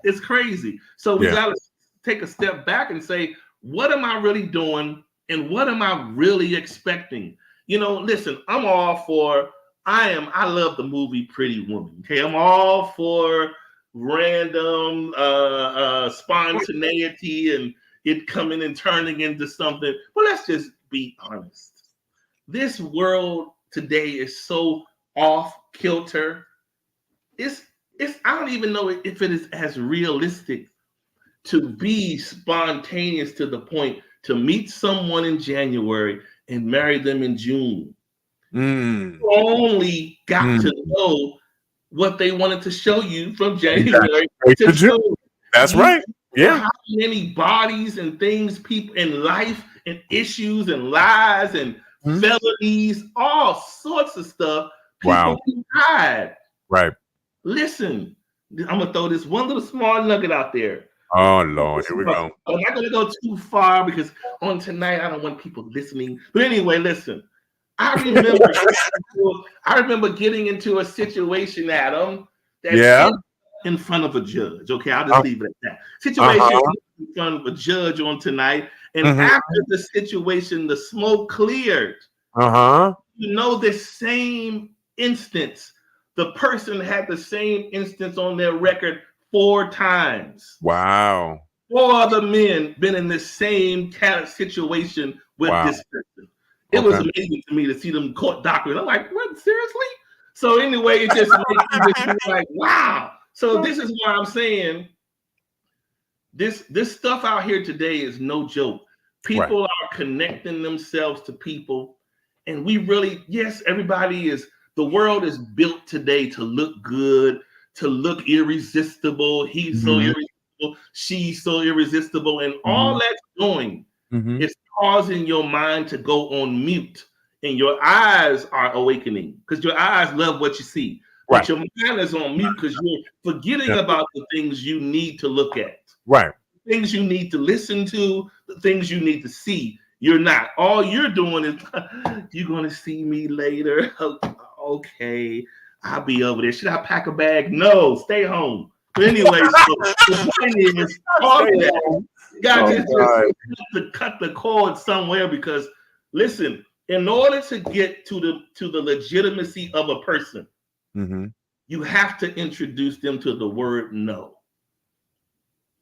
it's crazy. So we got to take a step back and say, what am I really doing? And what am I really expecting? You know, listen, I'm all for, I love the movie Pretty Woman. Okay. I'm all for random spontaneity and it coming and turning into something. But let's just be honest. This world today is so off kilter. It's I don't even know if it is as realistic to be spontaneous to the point to meet someone in January and marry them in June. You only got to know what they wanted to show you from January to June. That's right. Yeah. How many bodies and things, people in life and issues and lies and felonies, all sorts of stuff. People hide. Right. Listen, I'm gonna throw this one little small nugget out there. Oh Lord, here we go. I'm not gonna go too far because on tonight I don't want people listening. But anyway, listen. I remember getting into a situation, Adam, that in front of a judge. Okay, I'll just leave it at that. Situation in front of a judge on tonight, and after the situation, the smoke cleared. You know, this same instance, the person had the same instance on their record 4 times. Wow. 4 other men been in the same kind of situation with this person. It was amazing to me to see them court documents. I'm like, what, seriously? So anyway, it just makes you just feel like, wow. So this is why I'm saying this stuff out here today is no joke. People are connecting themselves to people. And we really, yes, the world is built today to look good, to look irresistible. He's so irresistible. She's so irresistible. And all that's doing is causing your mind to go on mute. And your eyes are awakening because your eyes love what you see. But your mind is on mute because you're forgetting about the things you need to look at. Things you need to listen to, the things you need to see. You're not. All you're doing is you're gonna see me later. Okay, I'll be over there. Should I pack a bag? No, stay home. But anyway, so the point is, all Stay that home. you got Oh, to just cut the cord somewhere, because listen, in order to get to the legitimacy of a person, Mm-hmm. you have to introduce them to the word no.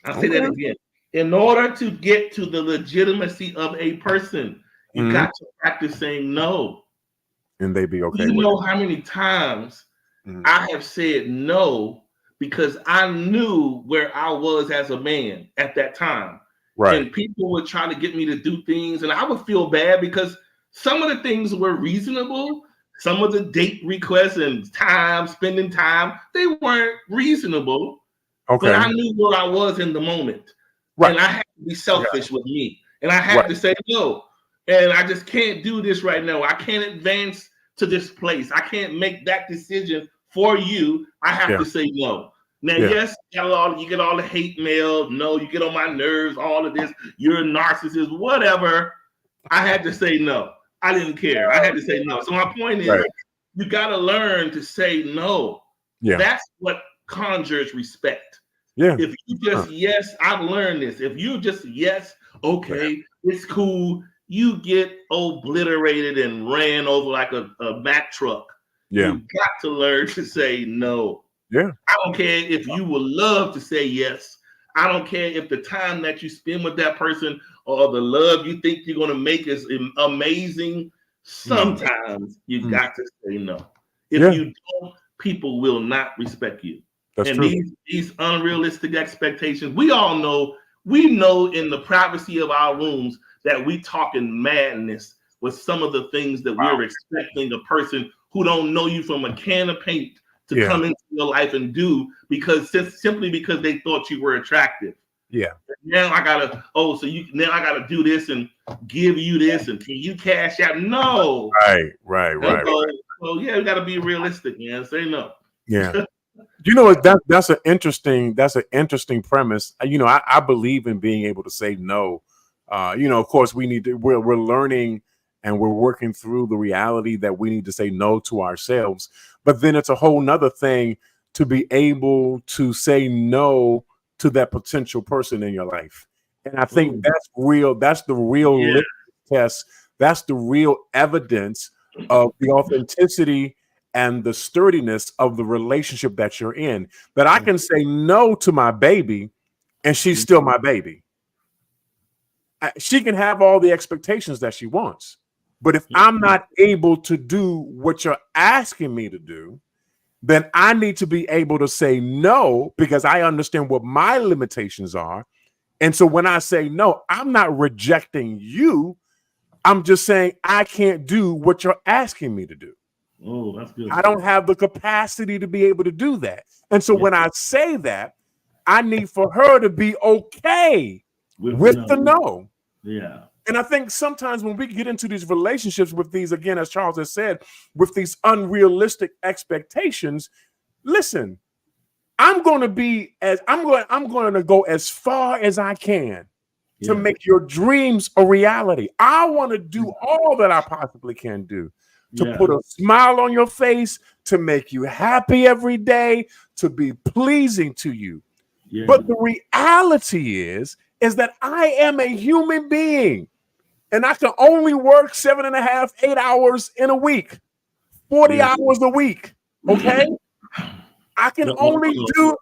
I'll say Okay. that again. In order to get to the legitimacy of a person, you Mhm. got to practice saying no. And they be okay You with know how many times it. Mhm. I have said no because I knew where I was as a man at that time. Right. And people would try to get me to do things, and I would feel bad because some of the things were reasonable. Some of the date requests and time, spending time, they weren't reasonable, but Okay. I knew where I was in the moment. Right. And I had to be I got selfish with me. And I had Right. to say no. And I just can't do this right now. I can't advance to this place. I can't make that decision for you. I have Yeah. to say no. Now, Yeah. yes, you get all the hate mail. No, you get on my nerves, all of this. You're a narcissist, whatever. I had to say no. I didn't care. I had to say no. So my point is, Right. you got to learn to say no. Yeah. That's what conjures respect. Yeah. If you just yes, I've learned this. If you just yes, okay, it's cool, you get obliterated and ran over like a Mack truck. Yeah. You got to learn to say no. Yeah. I don't care if you would love to say yes. I don't care if the time that you spend with that person or the love you think you're going to make is amazing. Sometimes you got to say no. If you don't, people will not respect you. That's And true. these unrealistic expectations, we know in the privacy of our rooms that we talking madness with some of the things that we're expecting a person who don't know you from a can of paint to come into your life and do simply because they thought you were attractive. Yeah. Now I gotta I gotta do this and give you this, and can you cash out? No. Right. So yeah, we gotta be realistic, man. Say no. Yeah. You know what? That's an interesting premise. You know, I believe in being able to say no. Of course, we're learning and we're working through the reality that we need to say no to ourselves. But then it's a whole nother thing to be able to say no to that potential person in your life. And I think that's real. That's the real litmus test. That's the real evidence of the authenticity and the sturdiness of the relationship that you're in. That I can say no to my baby and she's still my baby. She can have all the expectations that she wants. But if I'm not able to do what you're asking me to do, then I need to be able to say no because I understand what my limitations are. And so when I say no, I'm not rejecting you. I'm just saying I can't do what you're asking me to do. Oh, that's good. I don't have the capacity to be able to do that. And so when I say that, I need for her to be okay with the no. Yeah. And I think sometimes when we get into these relationships with these, again, as Charles has said, with these unrealistic expectations, listen, I'm going to go as far as I can to make your dreams a reality. I want to do all that I possibly can do to put a smile on your face, to make you happy every day, to be pleasing to you. Yeah. But the reality is that I am a human being. And I can only work 7.5, 8 hours in a week, 40 hours a week. Okay. I can only do.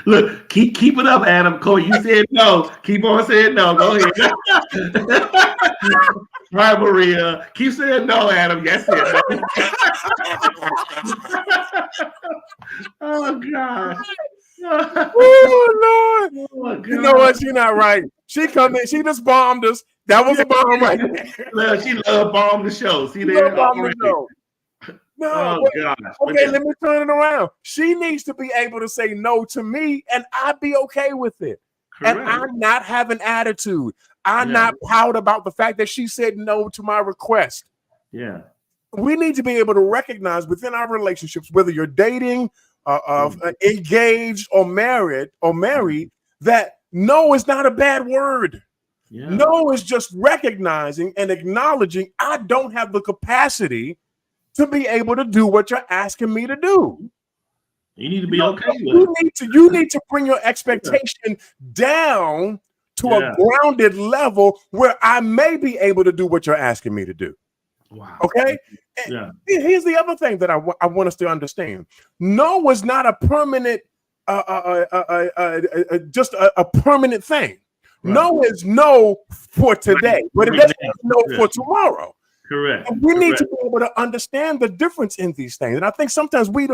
Look, keep it up, Adam Cole. You said no. Keep on saying no. Go ahead. Right, Maria. Keep saying no, Adam. Yes, it. Oh God. Oh Lord! Oh, you know what? She's not right. She come in. She just bombed us. That was a bomb, right? She love bomb the show. See there? No, oh gosh. Okay, let me turn it around. She needs to be able to say no to me, and I'd be okay with it. Correct. And I'm not have an attitude. I'm not proud about the fact that she said no to my request. Yeah. We need to be able to recognize within our relationships, whether you're dating, engaged or married, that no is not a bad word. Yeah. No is just recognizing and acknowledging I don't have the capacity to be able to do what you're asking me to do. You need to be okay with you need to bring your expectation down to a grounded level where I may be able to do what you're asking me to do. Wow. Okay. Yeah. Here's the other thing that I want us to understand. No is not a permanent, just a permanent thing. Right. No is no for today, but it doesn't mean no for tomorrow. Correct. And we need to be able to understand the difference in these things. And I think sometimes we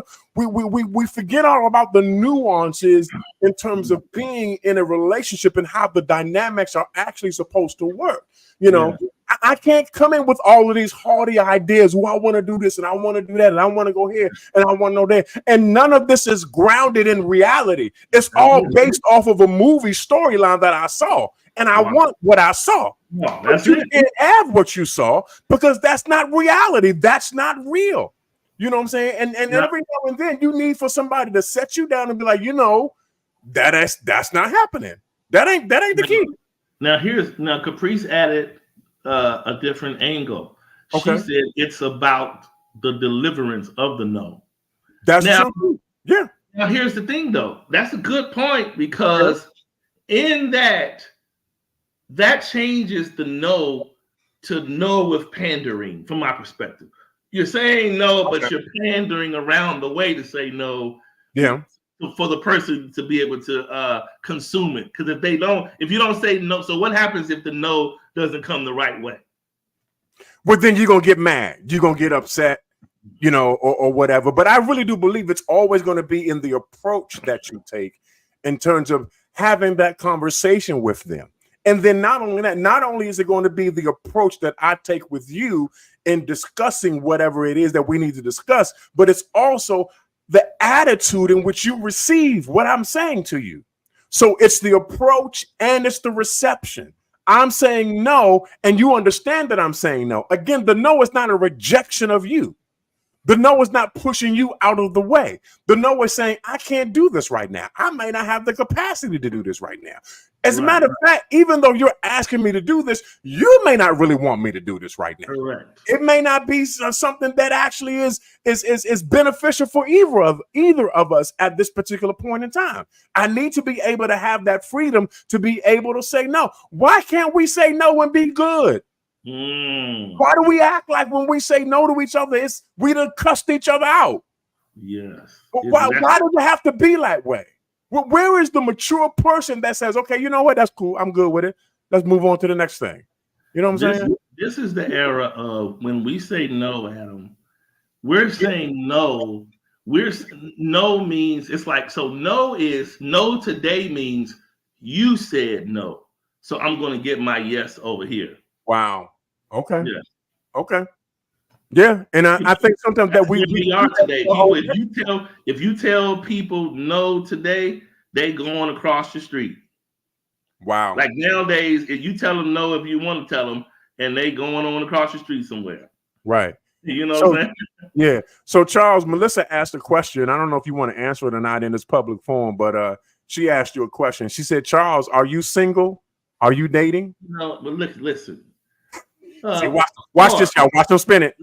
forget all about the nuances in terms of being in a relationship and how the dynamics are actually supposed to work. You know, I can't come in with all of these haughty ideas. I want to do this and I want to do that and I want to go here and I want to know that. And none of this is grounded in reality. It's all based off of a movie storyline that I saw. And I want what I saw. But you can't have what you saw because that's not reality. That's not real. You know what I'm saying? And every now and then you need for somebody to set you down and be like, you know, that's not happening. That ain't the key. Now Caprice added a different angle. She said it's about the deliverance of the no. That's true. Yeah. Now here's the thing though. That's a good point because in that changes the no to no with pandering from my perspective. You're saying no, but you're pandering around the way to say no. Yeah. For the person to be able to consume it. Because if you don't say no, so what happens if the no doesn't come the right way? Well, then you're going to get mad. You're going to get upset, you know, or whatever. But I really do believe it's always going to be in the approach that you take in terms of having that conversation with them. And then not only is it going to be the approach that I take with you in discussing whatever it is that we need to discuss, but it's also the attitude in which you receive what I'm saying to you. So it's the approach and it's the reception. I'm saying no, and you understand that I'm saying no. Again, the no is not a rejection of you. The no is not pushing you out of the way. The no is saying, I can't do this right now. I may not have the capacity to do this right now. As a matter of fact, even though you're asking me to do this, you may not really want me to do this right now. Correct. It may not be something that actually is beneficial for either of us at this particular point in time. I need to be able to have that freedom to be able to say no. Why can't we say no and be good? Why do we act like when we say no to each other, we done cussed each other out? Yes. Why does it have to be that way? Where is the mature person that says, okay, you know what? That's cool. I'm good with it. Let's move on to the next thing. You know what I'm saying? This is the era of when we say no, Adam, we're saying no. No means it's like, so no is no today means you said no. So I'm going to get my yes over here. Wow. Okay. Yeah. Okay. Yeah, and I think sometimes that we are today. If you tell people no today, they going across the street. Wow. Like nowadays, if you tell them no, if you want to tell them, and they going on across the street somewhere. Right. You know what I'm saying? Yeah. So Charles, Melissa asked a question. I don't know if you want to answer it or not in this public forum, but she asked you a question. She said, Charles, are you single? Are you dating? No, but listen. See, watch this, y'all. Watch them spin it.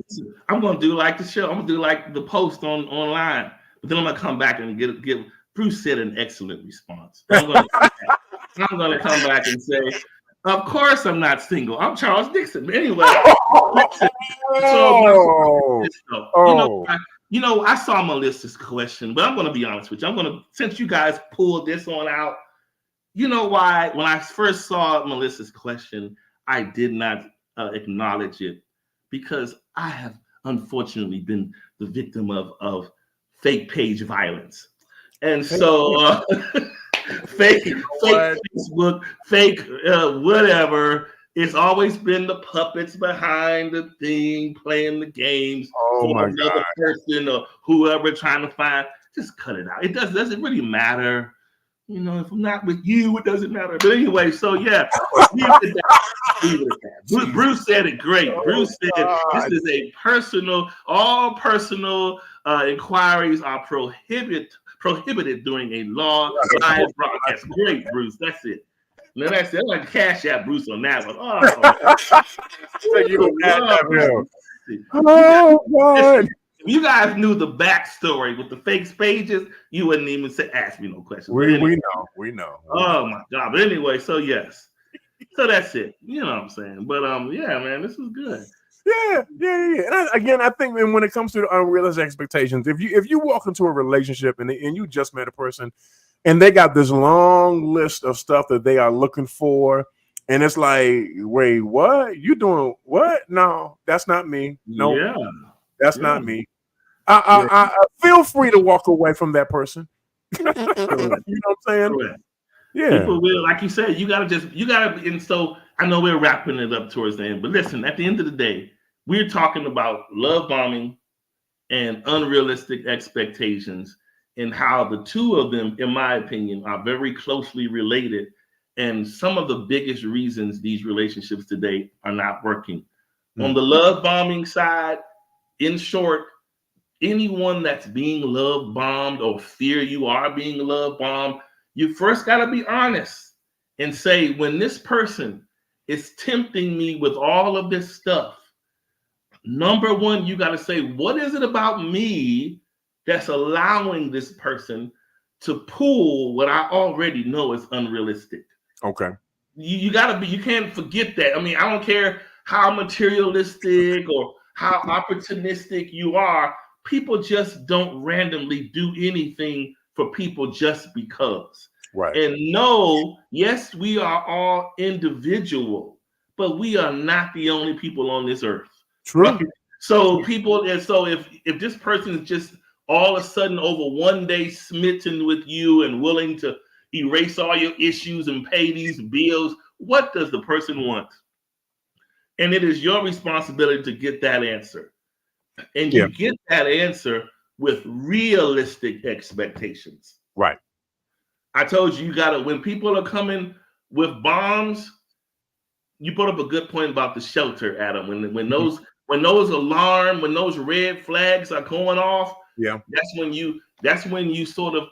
I'm gonna do like the show. I'm gonna do like the post online, but then I'm gonna come back and give. Bruce said an excellent response. I'm gonna come back and say, of course I'm not single. I'm Charles Dixon. Anyway, you know, I saw Melissa's question, but I'm gonna be honest with you. Since you guys pulled this one out, you know why? When I first saw Melissa's question, I did not acknowledge it because I have unfortunately been the victim of fake page violence, and so fake Facebook, fake whatever. It's always been the puppets behind the thing playing the games for another person or whoever trying to find. Just cut it out. It doesn't really matter. You know, if I'm not with you, it doesn't matter. But anyway, so yeah. Bruce said it great. Bruce said this is a all personal Inquiries are prohibited during a live broadcast. Great, Bruce. That's it. Now that's it. I like to cash out Bruce on that one. Oh, So you don't add that oh, God. if you guys knew the backstory with the fake pages, you wouldn't even ask me no questions. We know. Oh my God. But anyway, so yes. So that's it. You know what I'm saying? But yeah, man, this is good. Yeah. And I think when it comes to the unrealistic expectations, if you walk into a relationship and you just met a person and they got this long list of stuff that they are looking for, and it's like, wait, what? You doing what? No, that's not me. No, that's not me. I feel free to walk away from that person. You know what I'm saying? Correct. Yeah. People will, like you said, you gotta, and so I know we're wrapping it up towards the end, but listen, at the end of the day, we're talking about love bombing and unrealistic expectations and how the two of them, in my opinion, are very closely related. And some of the biggest reasons these relationships today are not working. On the love bombing side, in short, anyone that's being love bombed or fear you are being love bombed, you first got to be honest and say, when this person is tempting me with all of this stuff, number one, you got to say, what is it about me that's allowing this person to pull what I already know is unrealistic? Okay. You got to be, you can't forget that. I mean, I don't care how materialistic or how opportunistic you are. People just don't randomly do anything for people just because. Right. And no, yes, we are all individual, but we are not the only people on this earth. True. Right? So people, and so if this person is just all of a sudden over one day smitten with you and willing to erase all your issues and pay these bills, what does the person want? And it is your responsibility to get that answer. And you get that answer with realistic expectations. Right. I told you, you gotta, when people are coming with bombs, you brought up a good point about the shelter, Adam. When those alarm, when those red flags are going off, that's when you sort of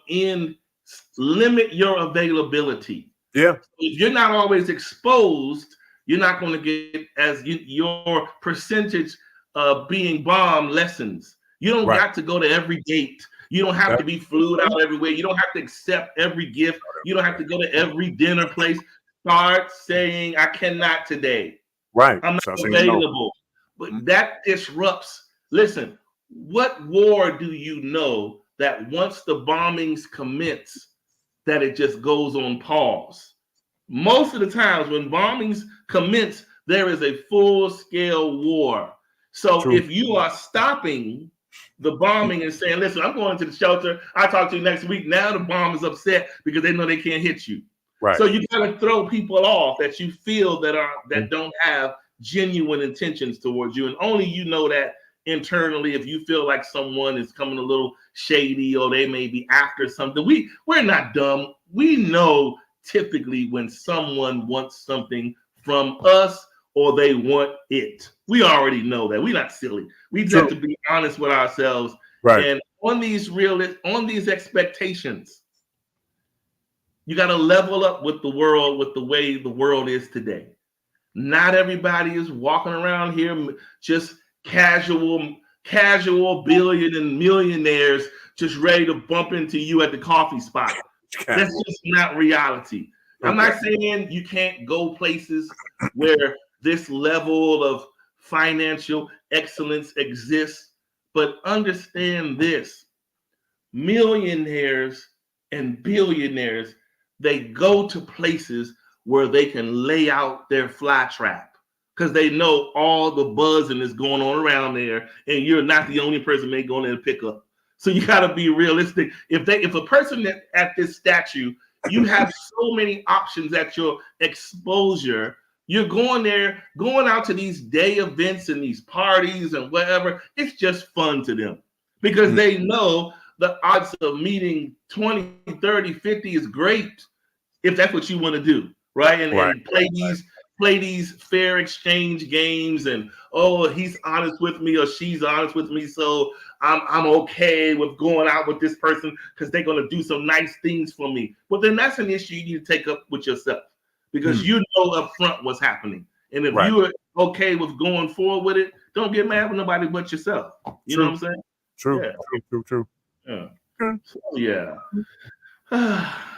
limit your availability. Yeah. If you're not always exposed, you're not going to get your percentage of being bombed lessens. You don't got to go to every date. You don't have to be flued out everywhere. You don't have to accept every gift. You don't have to go to every dinner place. Start saying, I cannot today. Right. I'm not available. But that disrupts. Listen, what war do you know that once the bombings commence, that it just goes on pause? Most of the times when bombings commence, there is a full-scale war. So if you are stopping the bombing and saying, listen, I'm going to the shelter, I'll talk to you next week. Now the bomb is upset because they know they can't hit you. Right. So you got to throw people off that you feel that don't have genuine intentions towards you. And only you know that internally. If you feel like someone is coming a little shady or they may be after something, we're not dumb. We know typically when someone wants something from us or they want it. We already know that. We're not silly. We just have to be honest with ourselves. Right. And on these expectations, you got to level up with the world, with the way the world is today. Not everybody is walking around here just casual billion and millionaires just ready to bump into you at the coffee spot. That's just not reality. I'm not saying you can't go places where this level of financial excellence exists, but understand this. Millionaires and billionaires, they go to places where they can lay out their fly trap because they know all the buzzing is going on around there, and you're not the only person they go in and pick up. So you got to be realistic. If a person at this statue, you have so many options at your exposure. You're going out to these day events and these parties and whatever. It's just fun to them because they know the odds of meeting 20, 30, 50 is great if that's what you want to do, right? And play play these fair exchange games, and oh, he's honest with me or she's honest with me, so I'm okay with going out with this person because they're gonna do some nice things for me. Well, then that's an issue you need to take up with yourself because you know up front what's happening. And if you are okay with going forward with it, don't get mad with nobody but yourself. You know what I'm saying? True. Yeah. True. Yeah. So, yeah.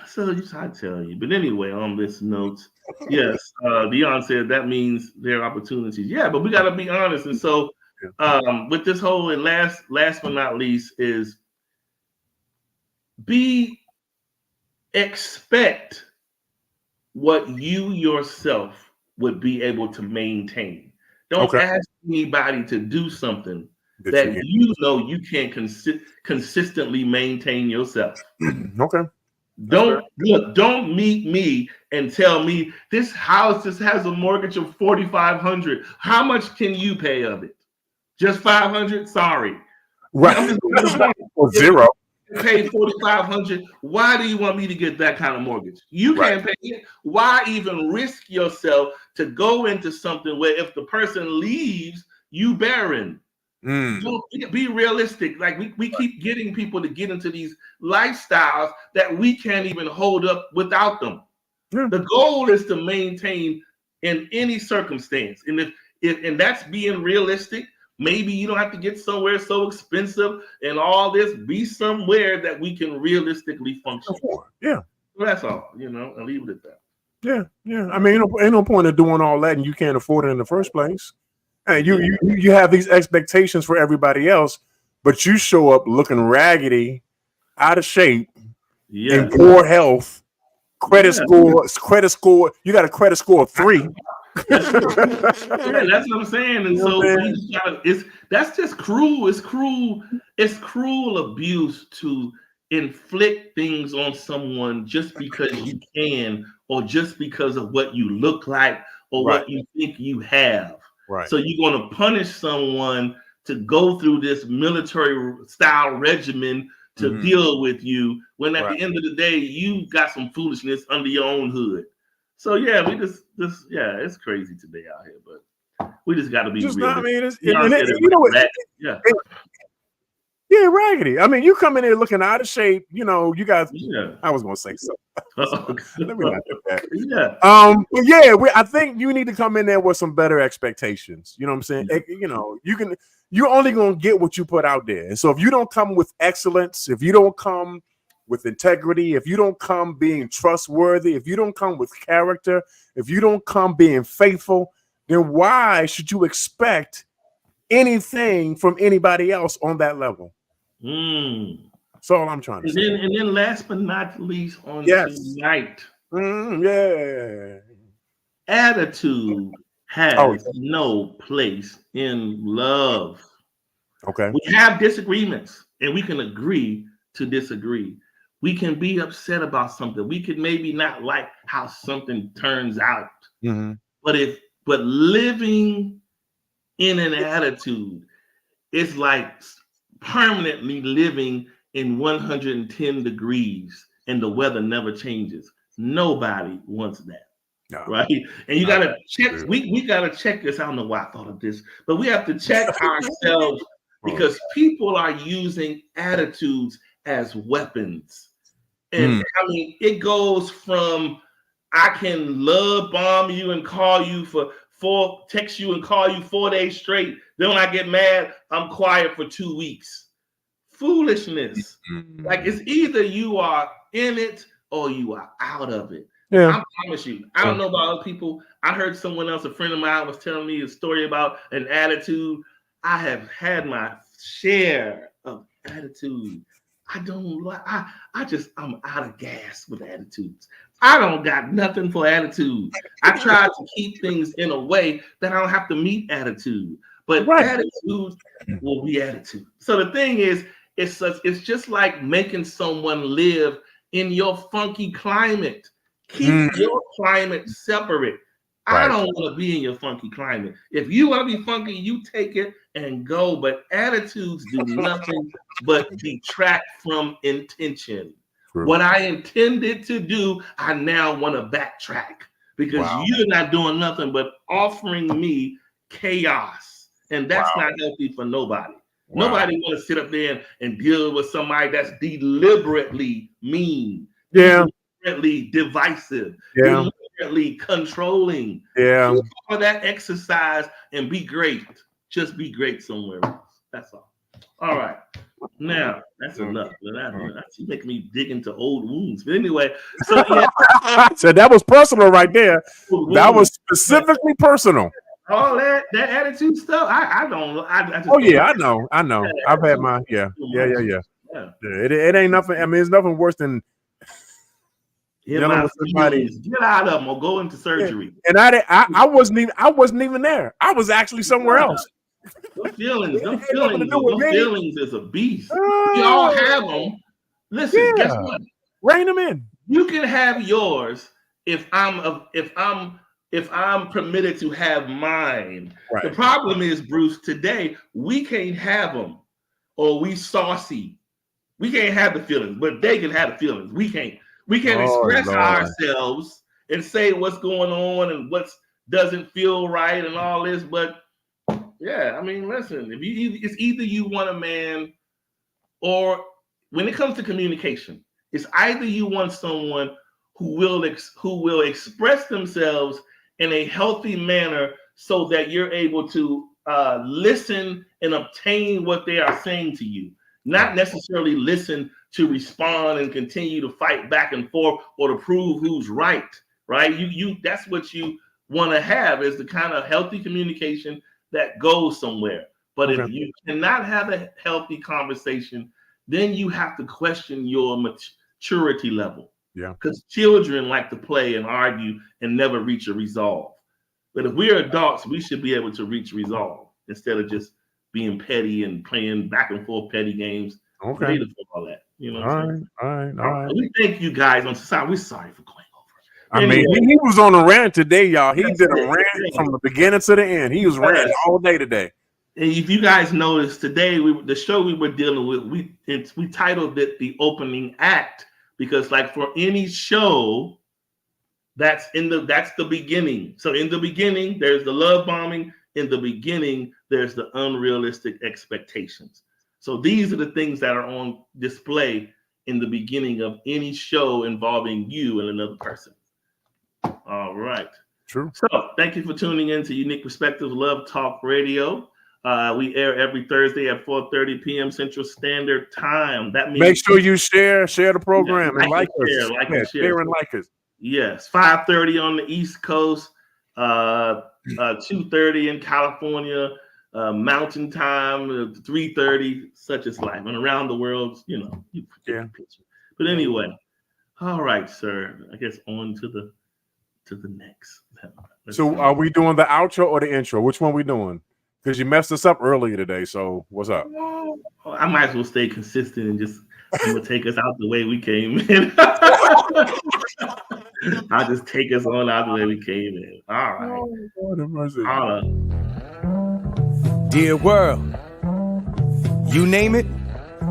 So I tell you. But anyway, on this note, yes, Dion said that means there are opportunities. Yeah, but we got to be honest. And so with this whole, and last but not least is expect what you yourself would be able to maintain. Don't ask anybody to do something that you know you can't consistently maintain yourself. Okay. Don't meet me and tell me this house just has a mortgage of $4,500. How much can you pay of it? Just $500? Sorry. Right. I'm just zero. Pay $4,500. Why do you want me to get that kind of mortgage? You can't pay it. Why even risk yourself to go into something where if the person leaves, you barren? Don't be realistic. Like we keep getting people to get into these lifestyles that we can't even hold up without them. The goal is to maintain in any circumstance, and if that's being realistic. Maybe you don't have to get somewhere so expensive and all this. Be somewhere that we can realistically function. Yeah, well, that's all. I'll leave it at that. Yeah. I mean, ain't no point of doing all that, and you can't afford it in the first place. And you have these expectations for everybody else, but you show up looking raggedy, out of shape, in poor health. Credit score. You got a credit score of 3. That's what I'm saying. And so that's just cruel. It's cruel. It's cruel abuse to inflict things on someone just because you can, or just because of what you look like, or what you think you have. Right. So you're going to punish someone to go through this military style regimen to deal with you, when at the end of the day you got some foolishness under your own hood. So yeah, we just it's crazy today out here, but we just got to be real. I mean, raggedy. I mean, you come in here looking out of shape. You guys. Yeah. I was gonna say so. Let me not do that. Yeah. But I think you need to come in there with some better expectations. You know what I'm saying? You're only gonna get what you put out there. And so if you don't come with excellence, if you don't come with integrity, if you don't come being trustworthy, if you don't come with character, if you don't come being faithful, then why should you expect anything from anybody else on that level? That's all I'm trying to say. And then last but not least on tonight. Attitude has no place in love. Okay. We have disagreements and we can agree to disagree. We can be upset about something. We could maybe not like how something turns out. But living in an attitude is like permanently living in 110 degrees and the weather never changes. Nobody wants that. No. Right? And you gotta check. We gotta check this. I don't know why I thought of this, but we have to check ourselves because people are using attitudes as weapons. And I mean, it goes from I can love bomb you and call you text you and call you 4 days straight. Then when I get mad, I'm quiet for 2 weeks. Foolishness. Like it's either you are in it or you are out of it. Yeah. I promise you. I don't know about other people. I heard someone else, a friend of mine, was telling me a story about an attitude. I have had my share of attitude. I don't like. I'm out of gas with attitudes. I don't got nothing for attitude. I try to keep things in a way that I don't have to meet attitude. But attitude will be attitude. So the thing is, it's just like making someone live in your funky climate. Keep your climate separate. I don't want to be in your funky climate. If you want to be funky, you take it and go. But attitudes do nothing but detract from intention. True. What I intended to do, I now want to backtrack because Wow. you're not doing nothing but offering me chaos. And that's Wow. not healthy for nobody. Wow. Nobody want to sit up there and deal with somebody that's deliberately mean, Yeah. deliberately divisive, Yeah. deliberately controlling. Yeah. Do all that exercise and be great. Just be great somewhere else. That's all. All right. Now, that's enough. That's making me dig into old wounds. But anyway, so yeah. So that was personal right there. That was specifically personal. All that attitude stuff, I just Oh don't yeah, like I know. I've had my yeah. It ain't nothing. I mean, it's nothing worse than dealing with somebody. Get out of them or go into surgery. And I wasn't even there. I was actually somewhere else. Those feelings is a beast. We Oh, all have them. Listen, guess what? Rein them in. You can have yours if I'm permitted to have mine. Right. The problem is, Bruce, today we can't have them, or we saucy. We can't have the feelings, but they can have the feelings. We can't express ourselves and say what's going on and what doesn't feel right and all this. But yeah, I mean, listen, it's either you want a man, or when it comes to communication, it's either you want someone who will express themselves in a healthy manner so that you're able to listen and obtain what they are saying to you, not necessarily listen to respond and continue to fight back and forth or to prove who's right. You that's what you want to have, is the kind of healthy communication that goes somewhere. But if you cannot have a healthy conversation, then you have to question your maturity level. Yeah. Because children like to play and argue and never reach a resolve. But if we're adults, we should be able to reach resolve instead of just being petty and playing back and forth petty games. Okay. All that. You know. All right. We thank you guys on society. We're sorry for going over. I mean, he was on a rant today, y'all. He did a rant from the beginning to the end. He was ranting all day today. And if you guys noticed today, the show we were dealing with, we titled it The Opening Act, because like for any show, that's the beginning. So in the beginning, there's the love bombing. In the beginning, there's the unrealistic expectations. So these are the things that are on display in the beginning of any show involving you and another person. All right. True. So thank you for tuning in to Unique Perspectives Love Talk Radio. We air every Thursday at 4:30 p.m. Central Standard Time. That means make sure you share the program and like us. Share and like us. Yes, 5:30 on the East Coast, 2:30 in California, Mountain Time, 3:30. Such is life, and around the world, you get the picture. But anyway, all right, sir. I guess on to the next. So, are we doing the outro or the intro? Which one are we doing? Because you messed us up earlier today. So what's up? I might as well stay consistent and just take us out the way we came in. I'll just take us on out the way we came in. All right. Dear world, you name it,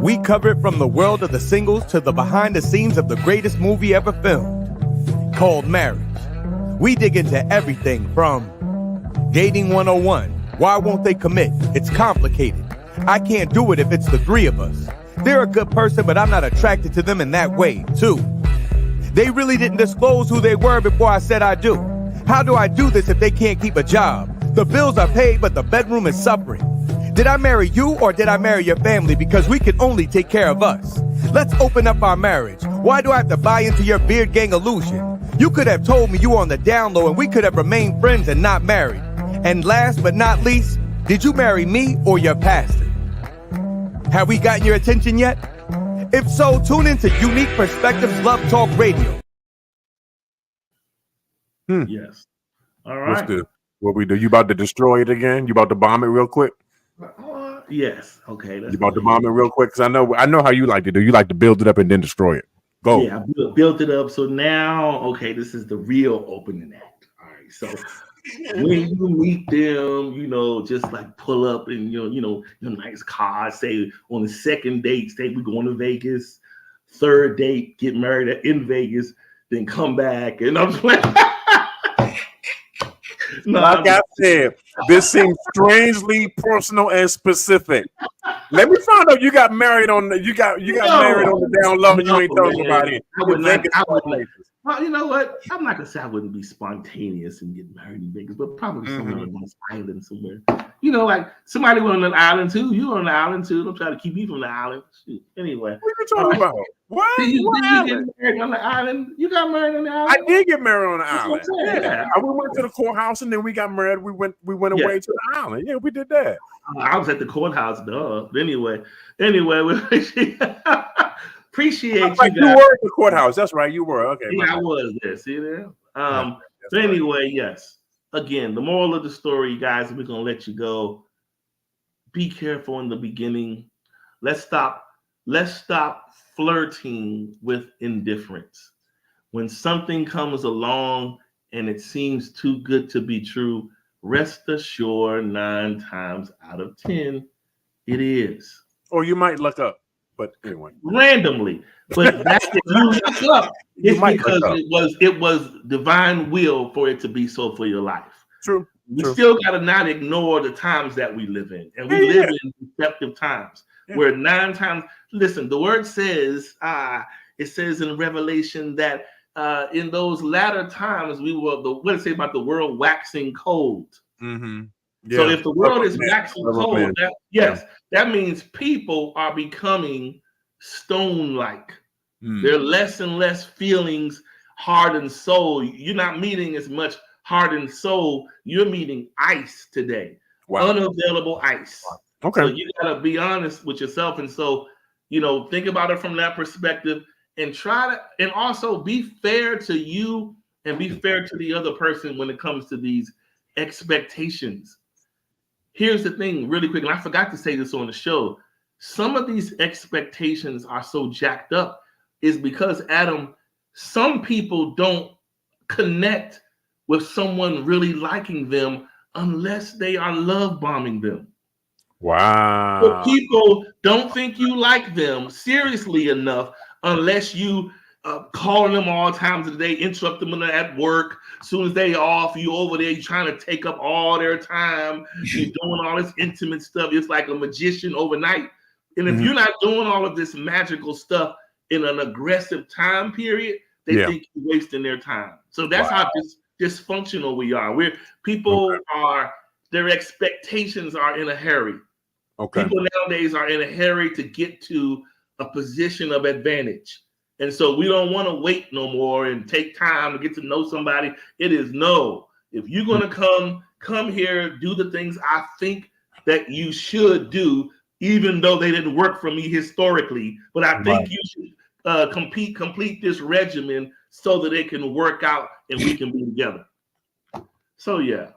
we cover it from the world of the singles to the behind the scenes of the greatest movie ever filmed, called Marriage. We dig into everything from dating 101. Why won't they commit? It's complicated. I can't do it if it's the three of us. They're a good person, but I'm not attracted to them in that way, too. They really didn't disclose who they were before I said I do. How do I do this if they can't keep a job? The bills are paid, but the bedroom is suffering. Did I marry you or did I marry your family? Because we can only take care of us. Let's open up our marriage. Why do I have to buy into your beard gang illusion? You could have told me you were on the down low and we could have remained friends and not married. And last but not least, did you marry me or your pastor? Have we gotten your attention yet? If so, tune into Unique Perspectives Love Talk Radio. Yes. All right. What's good? What we do? You about to destroy it again? You about to bomb it real quick? Yes. Okay. You about to bomb it real quick? Because I know how you like to do. You like to build it up and then destroy it. Go. Yeah, I built it up. So now, okay, this is the real opening act. All right. So when you meet them, just like pull up in your nice car, say on the second date, say we're going to Vegas, third date, get married in Vegas, then come back. And I'm like, No, Like I said, this seems strangely personal and specific. Let me find out you got married on the, you got married on the down low and you ain't telling nobody. I would not. Vegas I would not. places. Well, you know what? I'm not gonna say I wouldn't be spontaneous and get married in Vegas, but probably somewhere on this island somewhere. You know, like somebody went on an island too. You on an island too. Don't try to keep me from the island. Shoot. Anyway, What are you talking about? What? did you What get married on the island? You got married on the island? I did get married on the That's island. what I'm saying. Yeah. We went to the courthouse and then we got married. We went Yeah. away to the island. Yeah, we did that. I was at the courthouse, duh. Anyway, appreciate you Like guys. you were at the courthouse. That's right. You were. Okay. Yeah, I was there. See there? So anyway, yes. Again, the moral of the story, guys, we're gonna let you go. Be careful in the beginning. Let's stop flirting with indifference. When something comes along and it seems too good to be true, rest assured 9 times out of 10 it is. Or you might look up. But anyway. Randomly. But that's if you look up, it's because it was divine will for it to be so for your life. True. We still gotta not ignore the times that we live in. And we live in deceptive times where 9 times, listen, the word says, it says in Revelation that in those latter times, what does it say about the world waxing cold? Mm-hmm. Yeah. So if the world is waxing cold, that means people are becoming stone-like. There are less and less feelings, hardened soul. You're not meeting as much hardened soul. You're meeting ice today. Wow. Unavailable ice. Wow. Okay. So you gotta be honest with yourself. And so, think about it from that perspective and and also be fair to you and be fair to the other person when it comes to these expectations. Here's the thing, really quick, and I forgot to say this on the show. Some of these expectations are so jacked up is because, Adam, some people don't connect with someone really liking them unless they are love bombing them. Wow. But people don't think you like them seriously enough unless you calling them all times of the day, interrupt them at work. As soon as they off, you over there, you trying to take up all their time. You're doing all this intimate stuff. It's like a magician overnight. And if you're not doing all of this magical stuff in an aggressive time period, they think you're wasting their time. So that's how dysfunctional we are. Their expectations are in a hurry. Okay. People nowadays are in a hurry to get to a position of advantage. And so we don't want to wait no more and take time to get to know somebody. It is no. If you're going to come here, do the things I think that you should do, even though they didn't work for me historically. But I think you should complete this regimen so that it can work out and we can be together. So yeah,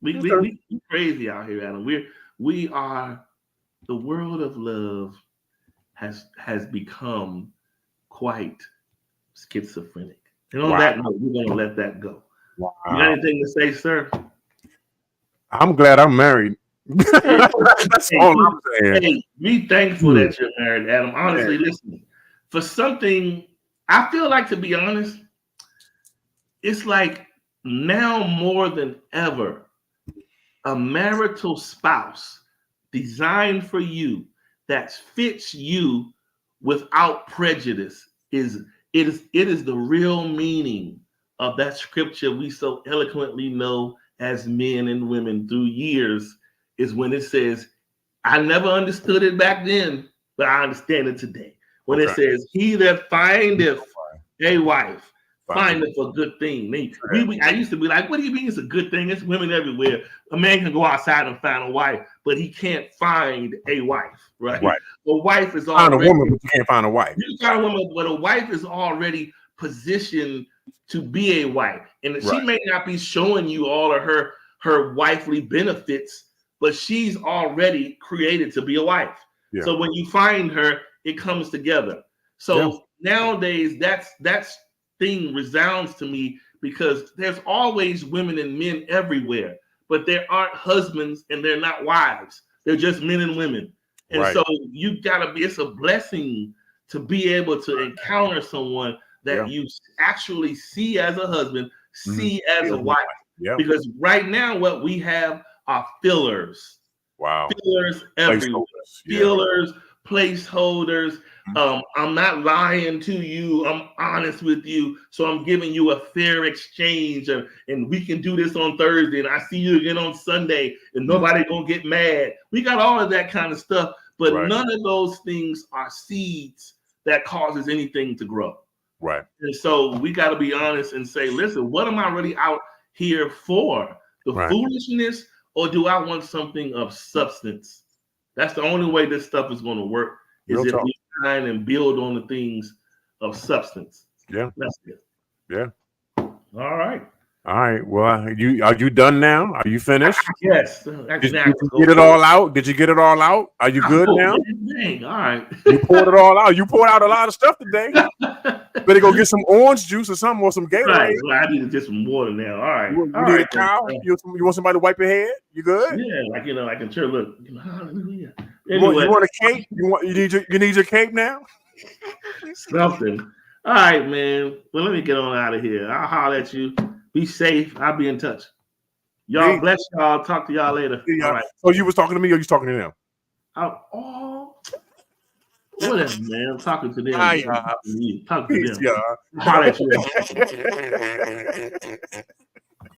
we crazy out here, Adam. We are, the world of love has become quite schizophrenic. And on that note, we're going to let that go. Wow. You got anything to say, sir? I'm glad I'm married. That's all I'm saying. Hey, be thankful that you're married, Adam. Honestly, listen, for something, I feel like, to be honest, it's like now more than ever, a marital spouse designed for you that fits you without prejudice it is the real meaning of that scripture we so eloquently know as men and women through years, is when it says, I never understood it back then, but I understand it today. When it says, he that findeth a wife findeth a good thing. I used to be like, what do you mean it's a good thing? It's women everywhere. A man can go outside and find a wife, but he can't find a wife, right? A wife is already... Find a woman, but you can't find a wife. You can find a woman, but a wife is already positioned to be a wife. And she may not be showing you all of her wifely benefits, but she's already created to be a wife. Yeah. So when you find her, it comes together. So nowadays, that's thing resounds to me, because there's always women and men everywhere, but there aren't husbands and they're not wives. They're just men and women. And so you gotta be, it's a blessing to be able to encounter someone that you actually see as a husband, see as a wife. Yeah. Because right now, what we have are fillers. Wow. Fillers everywhere. Yeah. Fillers, placeholders. Mhm. I'm not lying to you. I'm honest with you. So I'm giving you a fair exchange. And we can do this on Thursday. And I see you again on Sunday. And nobody gonna get mad. We got all of that kind of stuff. But Right. none of those things are seeds that causes anything to grow. Right. And so we got to be honest and say, listen, what am I really out here for? The Right. foolishness, or do I want something of substance? That's the only way this stuff is going to work, is Real if talk. we try and build on the things of substance. Yeah. That's it. Yeah. All right. All right. Well, are you done now? Are you finished? Yes. Did you get it all out? Did you get it all out? Are you good now? Dang. All right. You poured it all out. You poured out a lot of stuff today. Better go get some orange juice or something, or some Gatorade. Right. Well, I need to get some water now. All right. You All need right, a towel? You want somebody to wipe your head? You good? Yeah, like in church. Look, hallelujah. Anyway. You want a cape? You need your cape now? Something. All right, man. Well, let me get on out of here. I'll holler at you. Be safe. I'll be in touch. Y'all bless y'all. Talk to y'all later. All right. So you was talking to me, or you talking to them? Whatever, man. I'm talking to them. Hi, Talk to them. Peace, y'all. Holler at you.